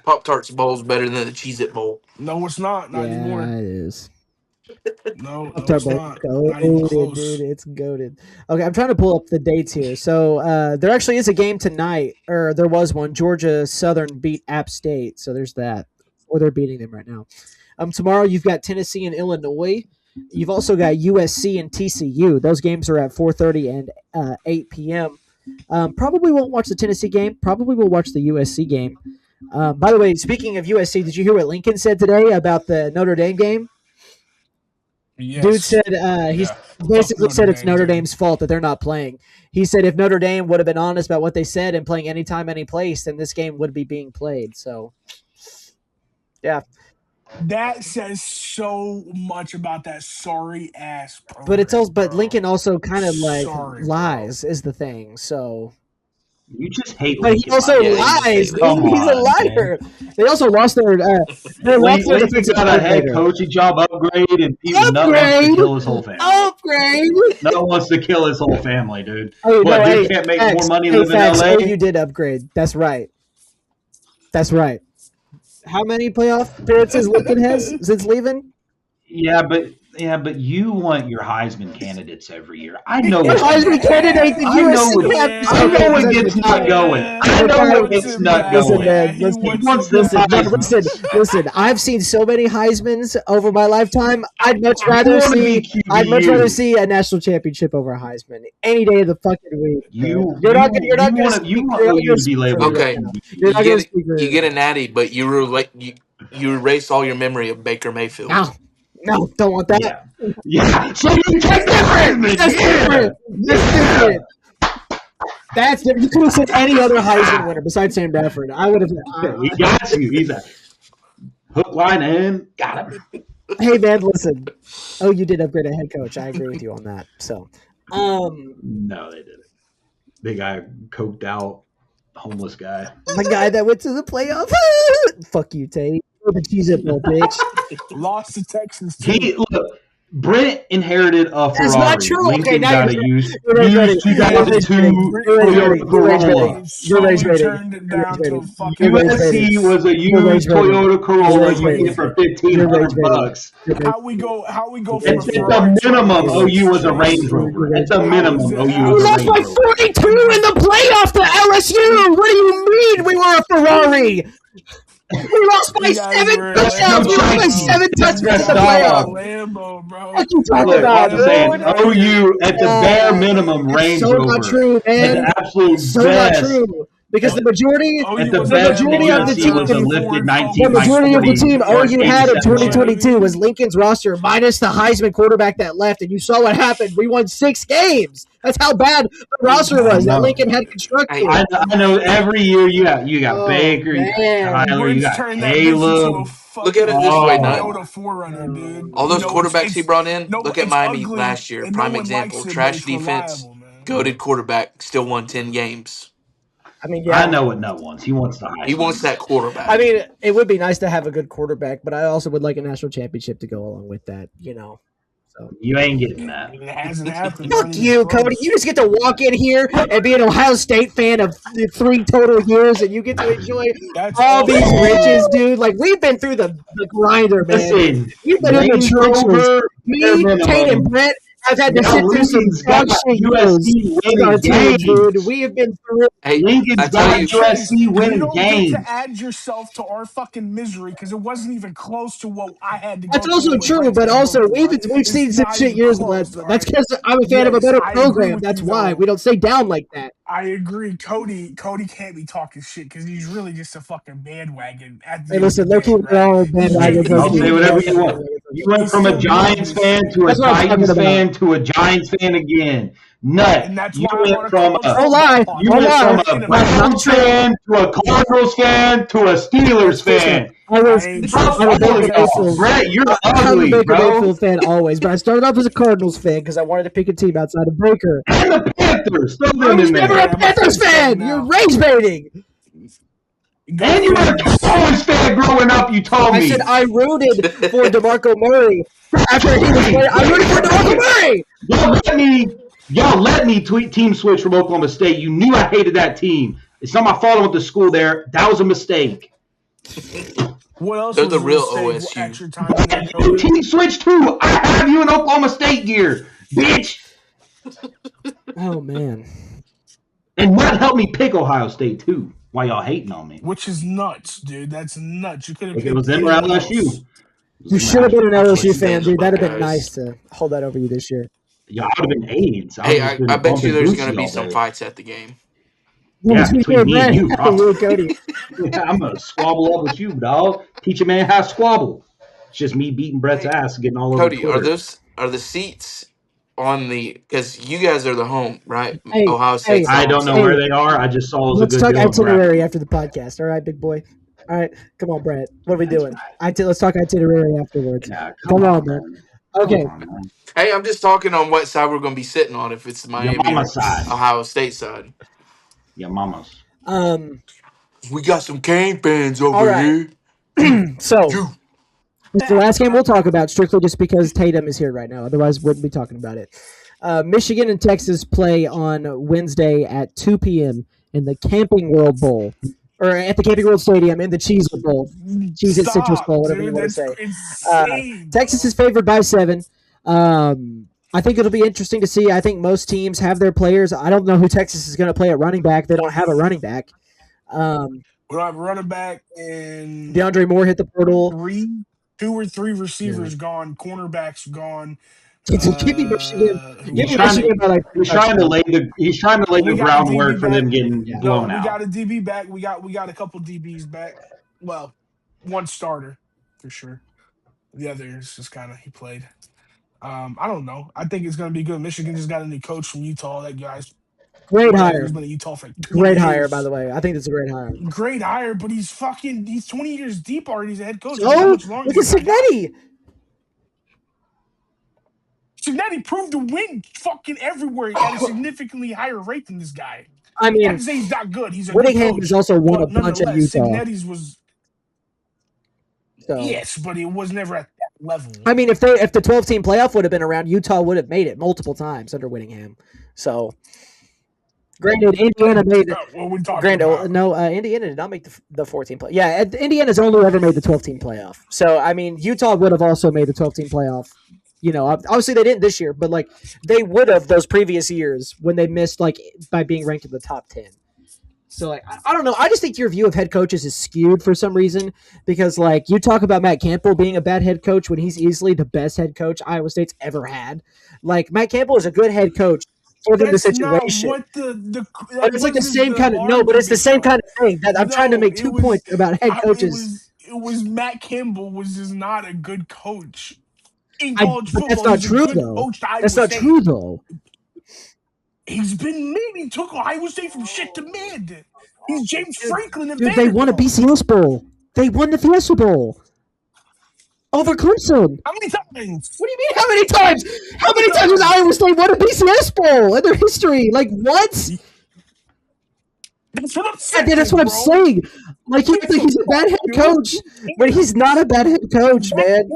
Speaker 2: Pop-Tarts Bowl's better than the Cheez-It Bowl.
Speaker 4: No, it's not. Not
Speaker 1: Yeah,
Speaker 4: anymore.
Speaker 1: it is.
Speaker 4: No,
Speaker 1: Pop-Tart
Speaker 4: it's
Speaker 1: Bowl
Speaker 4: not. Not even
Speaker 1: goated,
Speaker 4: close.
Speaker 1: dude. It's goaded. Okay, I'm trying to pull up the dates here. So there actually is a game tonight, or there was one. Georgia Southern beat App State, so there's that. Or they're beating them right now. Tomorrow you've got Tennessee and Illinois. You've also got USC and TCU. Those games are at 4:30 and 8 p.m. Probably won't watch the Tennessee game. Probably will watch the USC game. By the way, speaking of USC, did you hear what Lincoln said today about the Notre Dame game?
Speaker 4: Yes.
Speaker 1: Dude said he's basically said it's Notre
Speaker 4: dude.
Speaker 1: Dame's fault that they're not playing. He said if Notre Dame would have been honest about what they said and playing anytime, any place, then this game would be being played. So, yeah.
Speaker 4: That says so much about that sorry ass program.
Speaker 1: But it's also, but
Speaker 4: bro.
Speaker 1: Lincoln also kind of like
Speaker 4: Sorry, bro.
Speaker 1: lies is the thing. So,
Speaker 3: You just hate
Speaker 1: but he
Speaker 3: Lincoln.
Speaker 1: also
Speaker 2: Yeah, you just
Speaker 1: lies.
Speaker 2: hate
Speaker 1: Dude.
Speaker 3: Lincoln.
Speaker 1: He's a
Speaker 3: Come on,
Speaker 1: liar. They also lost their
Speaker 3: Lincoln got a head coaching job upgrade, and Nut wants to kill his whole family.
Speaker 1: Upgrade.
Speaker 3: Nut wants to kill his whole family, dude.
Speaker 1: Oh,
Speaker 3: What,
Speaker 1: no,
Speaker 3: dude
Speaker 1: hey,
Speaker 3: can't make
Speaker 1: facts.
Speaker 3: more money
Speaker 1: Hey,
Speaker 3: living in
Speaker 1: facts.
Speaker 3: LA?
Speaker 1: Oh, you did upgrade. That's right. That's right. How many playoff appearances Lincoln has since leaving?
Speaker 3: Yeah, but you want your Heisman candidates every year. I know
Speaker 1: Your
Speaker 3: it's
Speaker 1: Heisman candidate, the
Speaker 3: I know
Speaker 1: USC
Speaker 3: it-
Speaker 1: have
Speaker 3: I know it gets not going. I know it gets not
Speaker 1: Listen,
Speaker 3: going.
Speaker 1: man,
Speaker 4: He
Speaker 1: listen,
Speaker 4: wants the
Speaker 1: listen, no,
Speaker 4: Heisman.
Speaker 1: listen. I've seen so many Heismans over my lifetime. I'd much
Speaker 3: I
Speaker 1: rather
Speaker 3: wanna be
Speaker 1: see. I'd much
Speaker 3: QBU.
Speaker 1: rather see a national championship over a Heisman any day of the fucking week.
Speaker 3: You
Speaker 1: You're not gonna. You're not
Speaker 3: you
Speaker 1: gonna.
Speaker 3: want
Speaker 1: Speak,
Speaker 3: OU
Speaker 1: you're not
Speaker 3: to
Speaker 1: gonna
Speaker 3: be
Speaker 1: speak for
Speaker 3: labeled.
Speaker 1: me right
Speaker 2: Okay.
Speaker 1: now. You're not gonna speak for
Speaker 2: You
Speaker 1: me.
Speaker 2: get a natty, but you erase all your memory of Baker Mayfield.
Speaker 1: No, don't want that.
Speaker 3: Yeah. So you take the Heisman.
Speaker 1: That's different. That's different. That's different. You could have said any other Heisman winner besides Sam Bradford. I would have.
Speaker 3: He got you. He's a hook, line, and got him.
Speaker 1: Hey man, listen. Oh, you did upgrade a head coach. I agree with you on that. So,
Speaker 3: No, they didn't. They got a coked out homeless guy.
Speaker 1: my guy that went to the playoff. Fuck you, Tate. The Cheez-It Bowl, bitch.
Speaker 4: Lost to Texas too.
Speaker 3: Look, Brent inherited a Ferrari.
Speaker 1: That's not true.
Speaker 3: Lincoln
Speaker 1: Okay, now
Speaker 3: got a
Speaker 1: you're
Speaker 3: used
Speaker 1: ready.
Speaker 3: 2002 Toyota Corolla.
Speaker 1: You're raised ready.
Speaker 4: Turned it down to fucking
Speaker 3: USC was a used
Speaker 1: raised ready.
Speaker 3: Toyota Corolla
Speaker 1: raised
Speaker 3: you
Speaker 1: ready.
Speaker 3: get for $1,500.
Speaker 4: How we go from
Speaker 3: At
Speaker 4: a Ferrari
Speaker 3: the minimum,
Speaker 4: to
Speaker 3: OU was a Range Rover. At the minimum, OU
Speaker 1: We
Speaker 3: was a
Speaker 1: lost
Speaker 3: Range
Speaker 1: by
Speaker 3: Rover.
Speaker 1: 42 in the playoff to LSU. What do you mean we were a Ferrari? 3. We lost by
Speaker 4: You guys
Speaker 1: 7
Speaker 4: were in
Speaker 1: touchdowns. We
Speaker 3: Lambeau,
Speaker 1: lost by
Speaker 3: bro.
Speaker 1: 7 touchdowns in the
Speaker 3: Dog.
Speaker 1: playoffs.
Speaker 4: Lambeau, bro.
Speaker 1: What you talking
Speaker 3: Look,
Speaker 1: about,
Speaker 3: I'm saying
Speaker 1: dude?
Speaker 3: OU at the bare minimum
Speaker 1: It's
Speaker 3: Range
Speaker 1: so not
Speaker 3: Rover
Speaker 1: true,
Speaker 3: at
Speaker 1: man.
Speaker 3: the absolute
Speaker 1: It's so not
Speaker 3: best.
Speaker 1: true. Because the majority
Speaker 3: At the
Speaker 4: was
Speaker 1: the
Speaker 4: a
Speaker 3: best that
Speaker 1: majority of the
Speaker 3: USC was a
Speaker 1: team
Speaker 3: lifted
Speaker 1: the majority of the
Speaker 3: 1940
Speaker 1: team
Speaker 3: or
Speaker 1: OU had in
Speaker 3: 87 team.
Speaker 1: 2022 was Lincoln's roster minus the Heisman quarterback that left, and you saw what happened. We won 6 games. That's how bad the roster was that Lincoln had constructed.
Speaker 3: I know every year you got Baker, you got Tyler, you got
Speaker 4: turned
Speaker 3: Caleb.
Speaker 2: Look at it this way, Nut.
Speaker 4: Toyota 4Runner, dude.
Speaker 2: All those
Speaker 4: You know,
Speaker 2: quarterbacks he brought in.
Speaker 4: no,
Speaker 2: look at
Speaker 4: it's
Speaker 2: Miami
Speaker 4: ugly,
Speaker 2: last year.
Speaker 4: and
Speaker 2: Prime
Speaker 4: no one
Speaker 2: example.
Speaker 4: likes it, but
Speaker 2: Trash
Speaker 4: it's
Speaker 2: defense.
Speaker 4: reliable, man.
Speaker 2: Goated quarterback. Still won 10 games.
Speaker 1: I mean, yeah.
Speaker 3: I know what Nut wants. He wants the Heisman.
Speaker 2: He wants that quarterback.
Speaker 1: I mean, it would be nice to have a good quarterback, but I also would like a national championship to go along with that, you know. So
Speaker 3: you ain't getting that.
Speaker 4: It hasn't happened.
Speaker 1: Fuck you, Cody. You just get to walk in here and be an Ohio State fan of 3 total years, and you get to enjoy all these riches, dude. Like, we've been through the grinder, man.
Speaker 3: Listen,
Speaker 1: You've been in the trenches. Me, Tate, and Brett have had to sit through some dog shit
Speaker 3: USC winning games.
Speaker 1: dude. We have been through.
Speaker 2: Hey,
Speaker 3: Lincoln's got USC winning
Speaker 4: you don't
Speaker 3: games.
Speaker 4: get to add yourself to our fucking misery because it wasn't even close to what I had to go
Speaker 1: That's
Speaker 4: through.
Speaker 1: also true, but also we've seen some shit years. That's because I'm a fan of a better program. That's why we don't stay down like that.
Speaker 4: I agree. Cody can't be talking shit because he's really just a fucking bandwagon.
Speaker 1: Hey, listen, they're keeping their own bandwagon.
Speaker 3: I'll say whatever you want. You went from a Giants fan to a Titans fan to a Giants fan again. Nut.
Speaker 4: And that's
Speaker 3: you
Speaker 4: why
Speaker 3: went from a Browns fan to a Cardinals fan to a Steelers fan. Brett, you're ugly,
Speaker 1: I'm a Baker
Speaker 3: bro.
Speaker 1: Mayfield fan always, but I started off as a Cardinals fan because I wanted to pick a team outside of Baker.
Speaker 3: And the Panthers. Throw
Speaker 1: I
Speaker 3: them
Speaker 1: was
Speaker 3: in
Speaker 1: never
Speaker 3: there.
Speaker 1: a Panthers fan. You're rage baiting.
Speaker 3: And you were a Cowboys fan growing up, you told me.
Speaker 1: I said I rooted for DeMarco Murray after he was playing. I rooted for DeMarco Murray.
Speaker 3: Y'all let me tweet team switch from Oklahoma State. You knew I hated that team. It's not my fault I went to school there. That was a mistake.
Speaker 4: What else?
Speaker 2: They're the real OSU.
Speaker 3: You team switch too. I have you in Oklahoma State gear, bitch.
Speaker 1: Oh man.
Speaker 3: And that helped me pick Ohio State too. Why y'all hating on me?
Speaker 4: Which is nuts, dude. That's nuts. You could have.
Speaker 3: If it was them or LSU.
Speaker 1: You should have been an LSU fan, dude. That'd have been nice to hold that over you this year.
Speaker 3: Yeah, I would have been AIDS.
Speaker 2: Hey, I bet you there's going to be some fights at the game.
Speaker 3: Yeah, between me and you,
Speaker 1: probably. Cody.
Speaker 3: I'm going to squabble up with you, dog. Teach a man how to squabble. It's just me beating Brett's ass and getting all over
Speaker 2: Cody,
Speaker 3: Twitter.
Speaker 2: are the seats on the, because you guys are the home, right?
Speaker 1: Hey,
Speaker 2: Ohio State.
Speaker 3: I don't know where they are. I just saw it was
Speaker 1: Let's
Speaker 3: a good
Speaker 1: talk
Speaker 3: deal.
Speaker 1: itinerary after the podcast. All right, big boy. All right, come on, Brett. What are we doing? Let's talk itinerary afterwards.
Speaker 3: Yeah,
Speaker 1: come on, man. Okay.
Speaker 2: Hey, I'm just talking on what side we're going to be sitting on. If it's the Miami or
Speaker 3: side.
Speaker 2: Ohio State side.
Speaker 3: Yeah, mamas.
Speaker 2: We got some Cane fans over here.
Speaker 1: So, it's the last game we'll talk about strictly just because Tatum is here right now. Otherwise, wouldn't be talking about it. Michigan and Texas play on Wednesday at 2 p.m. in the Camping World Bowl. Or at the Camping World Stadium in the Cheez-It Bowl. Cheez-It Citrus Bowl, whatever you want to say. Texas is favored by 7. I think it'll be interesting to see. I think most teams have their players. I don't know who Texas is going to play at running back. They don't have a running back.
Speaker 4: We don't have a running back, and
Speaker 1: DeAndre Moore hit the portal.
Speaker 4: 2 or 3 receivers gone. Cornerbacks gone.
Speaker 1: Give me Michigan.
Speaker 3: He's trying to lay the groundwork for them getting blown out.
Speaker 4: We got a DB back. We got a couple DBs back. Well, one starter for sure. The other is just kind of he played. I don't know. I think it's gonna be good. Michigan just got a new coach from Utah. That guy's
Speaker 1: great hire.
Speaker 4: He's been at Utah for 20
Speaker 1: great
Speaker 4: years.
Speaker 1: hire, by the way. I think it's a great hire.
Speaker 4: Great hire, but he's 20 years deep already. He's a head coach.
Speaker 1: Oh, look at Signetti.
Speaker 4: Signetti proved to win fucking everywhere at a significantly higher rate than this guy.
Speaker 1: I mean,
Speaker 4: I'd say he's not good. He's a
Speaker 1: Whittingham has also won a bunch in Utah.
Speaker 4: Signetti's was yes, but it was never at that level.
Speaker 1: I mean, if the 12-team playoff would have been around, Utah would have made it multiple times under Whittingham. So, granted, Indiana made it. Indiana did not make the 14 play. Yeah, Indiana's only ever made the 12-team playoff. So, I mean, Utah would have also made the 12-team playoff. You know, obviously they didn't this year, but like they would have those previous years when they missed, like by being ranked in the top 10. So like I don't know. I just think your view of head coaches is skewed for some reason because like you talk about Matt Campbell being a bad head coach when he's easily the best head coach Iowa State's ever had. Like Matt Campbell is a good head coach given the
Speaker 4: That's not
Speaker 1: situation.
Speaker 4: what
Speaker 1: But it's like the same kind of no, but it's the same kind of thing that I'm trying to make 2 points about head coaches.
Speaker 4: It was Matt Campbell was just not a good coach in college
Speaker 1: But
Speaker 4: football.
Speaker 1: that's not
Speaker 4: He's
Speaker 1: true
Speaker 4: a good
Speaker 1: though.
Speaker 4: coach to Iowa
Speaker 1: That's not
Speaker 4: State.
Speaker 1: true though.
Speaker 4: He's been maybe took Iowa State from shit to mid. He's James Franklin at
Speaker 1: Dude, they won a BCS Bowl. They won the Fiesta Bowl. Over Clemson.
Speaker 4: How many times?
Speaker 1: What do you mean how many times? How many times has Iowa State won a BCS Bowl in their history? Like what?
Speaker 4: That's what I'm saying.
Speaker 1: That's what I'm saying. Like you think he's a bad head coach, but he's not a bad head coach, man.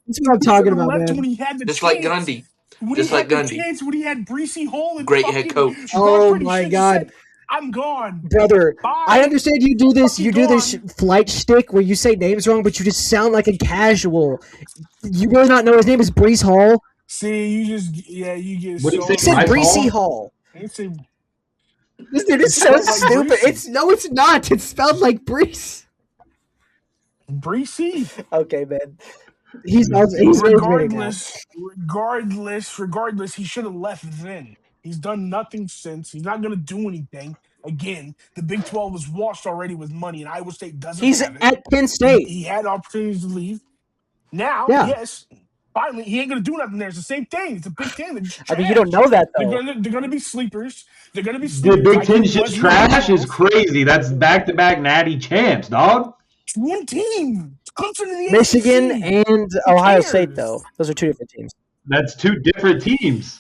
Speaker 1: That's what I'm talking about, man.
Speaker 4: When he had the
Speaker 2: Just
Speaker 4: chance.
Speaker 2: like Gundy.
Speaker 4: When
Speaker 2: Just
Speaker 4: he
Speaker 2: like
Speaker 4: had the
Speaker 2: Gundy.
Speaker 4: chance, when he had Breesy Hall and
Speaker 2: Great head coach.
Speaker 1: Oh my God.
Speaker 4: Said, I'm gone.
Speaker 1: Brother,
Speaker 4: Bye.
Speaker 1: I understand you do this.
Speaker 4: Fucking
Speaker 1: You do this flight shtick where you say names wrong, but you just sound like a casual. You really not know his name is Brees Hall?
Speaker 4: See, you just you get.
Speaker 3: What do you
Speaker 4: so
Speaker 3: think?
Speaker 1: He said
Speaker 3: Bryce
Speaker 1: Breesy
Speaker 3: Hall?
Speaker 1: Hall. This dude is so stupid. It's not. It's spelled like Brees.
Speaker 4: Breesy.
Speaker 1: Okay, man. He's
Speaker 4: regardless, he should have left then. He's done nothing since. He's not going to do anything. Again, the Big 12 is washed already with money, and Iowa State doesn't have it.
Speaker 1: At Penn State.
Speaker 4: He had opportunities to leave. Now, yes, finally, he ain't going to do nothing there. It's the same thing. It's a Big Ten.
Speaker 1: I mean, you don't know that, though.
Speaker 4: They're going to be sleepers. They're going to be sleepers.
Speaker 3: The Big Ten shit's trash is crazy. That's back-to-back Natty champs, dog.
Speaker 4: It's one team. Clemson in the
Speaker 1: Michigan
Speaker 4: ACC.
Speaker 1: and Ohio State, though. Those are two different teams.
Speaker 3: That's two different teams.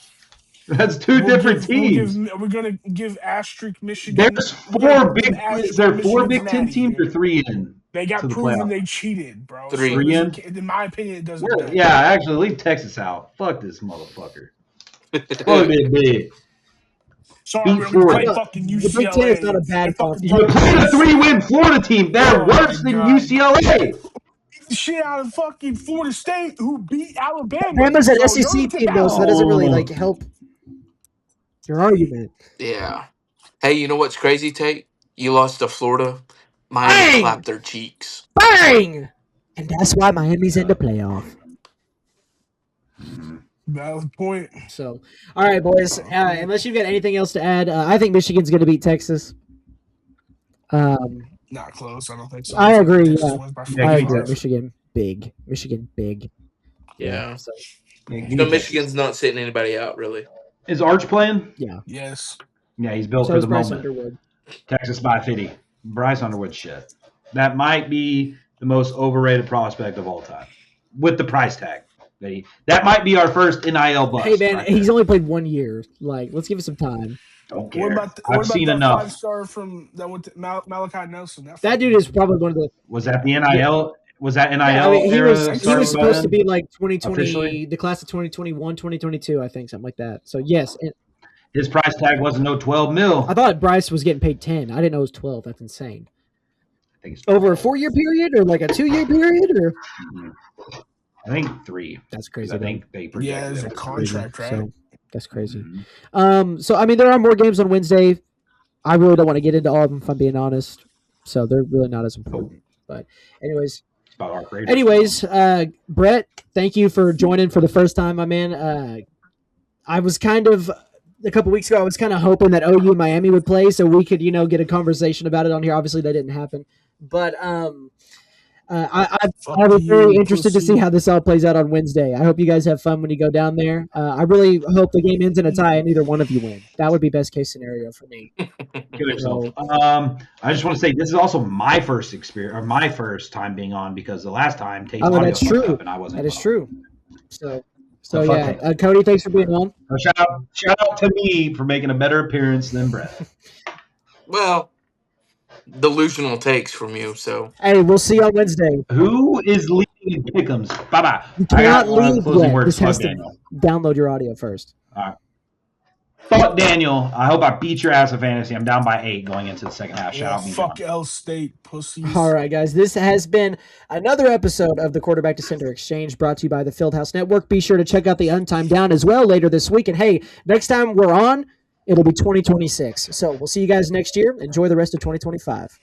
Speaker 3: That's two different teams.
Speaker 4: We're going to give asterisk Michigan.
Speaker 3: There's four Big Ten teams or three in.
Speaker 4: They got proven they cheated, bro.
Speaker 3: Three in?
Speaker 4: In my opinion, it doesn't matter.
Speaker 3: Yeah, actually, leave Texas out. Fuck this motherfucker. Fuck this big.
Speaker 4: Sorry, we play fucking UCLA.
Speaker 1: The Big Ten is not a bad fucking
Speaker 3: You played a 3-win Florida team. They're worse than UCLA.
Speaker 4: Shit out of fucking Florida State, who beat Alabama.
Speaker 1: Alabama's an SEC team, though, so that doesn't really help your argument.
Speaker 2: Yeah. Hey, you know what's crazy, Tate? You lost to Florida. Miami clapped their cheeks.
Speaker 1: Bang! And that's why Miami's in the playoff.
Speaker 4: Valid point.
Speaker 1: So, all right, boys. Unless you've got anything else to add, I think Michigan's going to beat Texas.
Speaker 4: Not close. I don't think so.
Speaker 1: I agree. I agree. Michigan, big.
Speaker 2: Yeah.
Speaker 1: So.
Speaker 2: Michigan's not sitting anybody out, really.
Speaker 3: Is Arch playing?
Speaker 1: Yeah.
Speaker 4: Yes.
Speaker 3: Yeah, he's built
Speaker 1: So
Speaker 3: for
Speaker 1: is
Speaker 3: the
Speaker 1: Bryce
Speaker 3: moment.
Speaker 1: Underwood.
Speaker 3: Texas by 50. Bryce Underwood shit. That might be the most overrated prospect of all time. With the price tag. That might be our first NIL bust.
Speaker 1: Hey, man, he's only played 1 year. Let's give it some time.
Speaker 3: Don't care.
Speaker 4: What about
Speaker 3: I've seen
Speaker 4: that
Speaker 3: enough.
Speaker 4: 5-star from that went to Malachi Nelson?
Speaker 1: That dude is probably one of the.
Speaker 3: Was that the NIL? Was that NIL?
Speaker 1: Yeah, I mean, he was supposed to be like 2020,
Speaker 3: officially?
Speaker 1: the class of 2021, 2022, I think, something like that. So yes,
Speaker 3: His price tag wasn't no 12 mil.
Speaker 1: I thought Bryce was getting paid 10. I didn't know it was 12. That's insane.
Speaker 3: I think it's
Speaker 1: Over a 4-year period or like a 2-year period or.
Speaker 3: I think 3.
Speaker 1: That's crazy.
Speaker 3: I think they projected
Speaker 4: it's a contract, right?
Speaker 1: So, that's crazy. So I mean, there are more games on Wednesday. I really don't want to get into all of them, if I'm being honest. So they're really not as important. But anyways, Brett, thank you for joining for the first time, my man. I was kind of a couple weeks ago. I was kind of hoping that OU and Miami would play, so we could, get a conversation about it on here. Obviously, that didn't happen, but I was very interested to see how this all plays out on Wednesday. I hope you guys have fun when you go down there. I really hope the game ends in a tie and neither one of you win. That would be best case scenario for me.
Speaker 3: So, I just want to say this is also my first experience or my first time being on because the last time Tate's audio
Speaker 1: that's true.
Speaker 3: up and I wasn't.
Speaker 1: That is true. So yeah, Cody, thanks for being on.
Speaker 3: Shout out to me for making a better appearance than Brett.
Speaker 2: Well, delusional takes from you, so.
Speaker 1: Hey, we'll see you on Wednesday.
Speaker 3: Who is leading in pick'ems? Bye-bye.
Speaker 1: You cannot leave yet.
Speaker 3: Words.
Speaker 1: This has to download your audio first.
Speaker 3: All right. Fuck Daniel. I hope I beat your ass in fantasy. I'm down by 8 going into the second half. Shout out me.
Speaker 4: Fuck L State, pussies.
Speaker 1: All right, guys. This has been another episode of the Quarterback to Center Exchange brought to you by the Fieldhouse Network. Be sure to check out the Untimed Down as well later this week. And hey, next time we're on, It'll be 2026. So we'll see you guys next year. Enjoy the rest of 2025.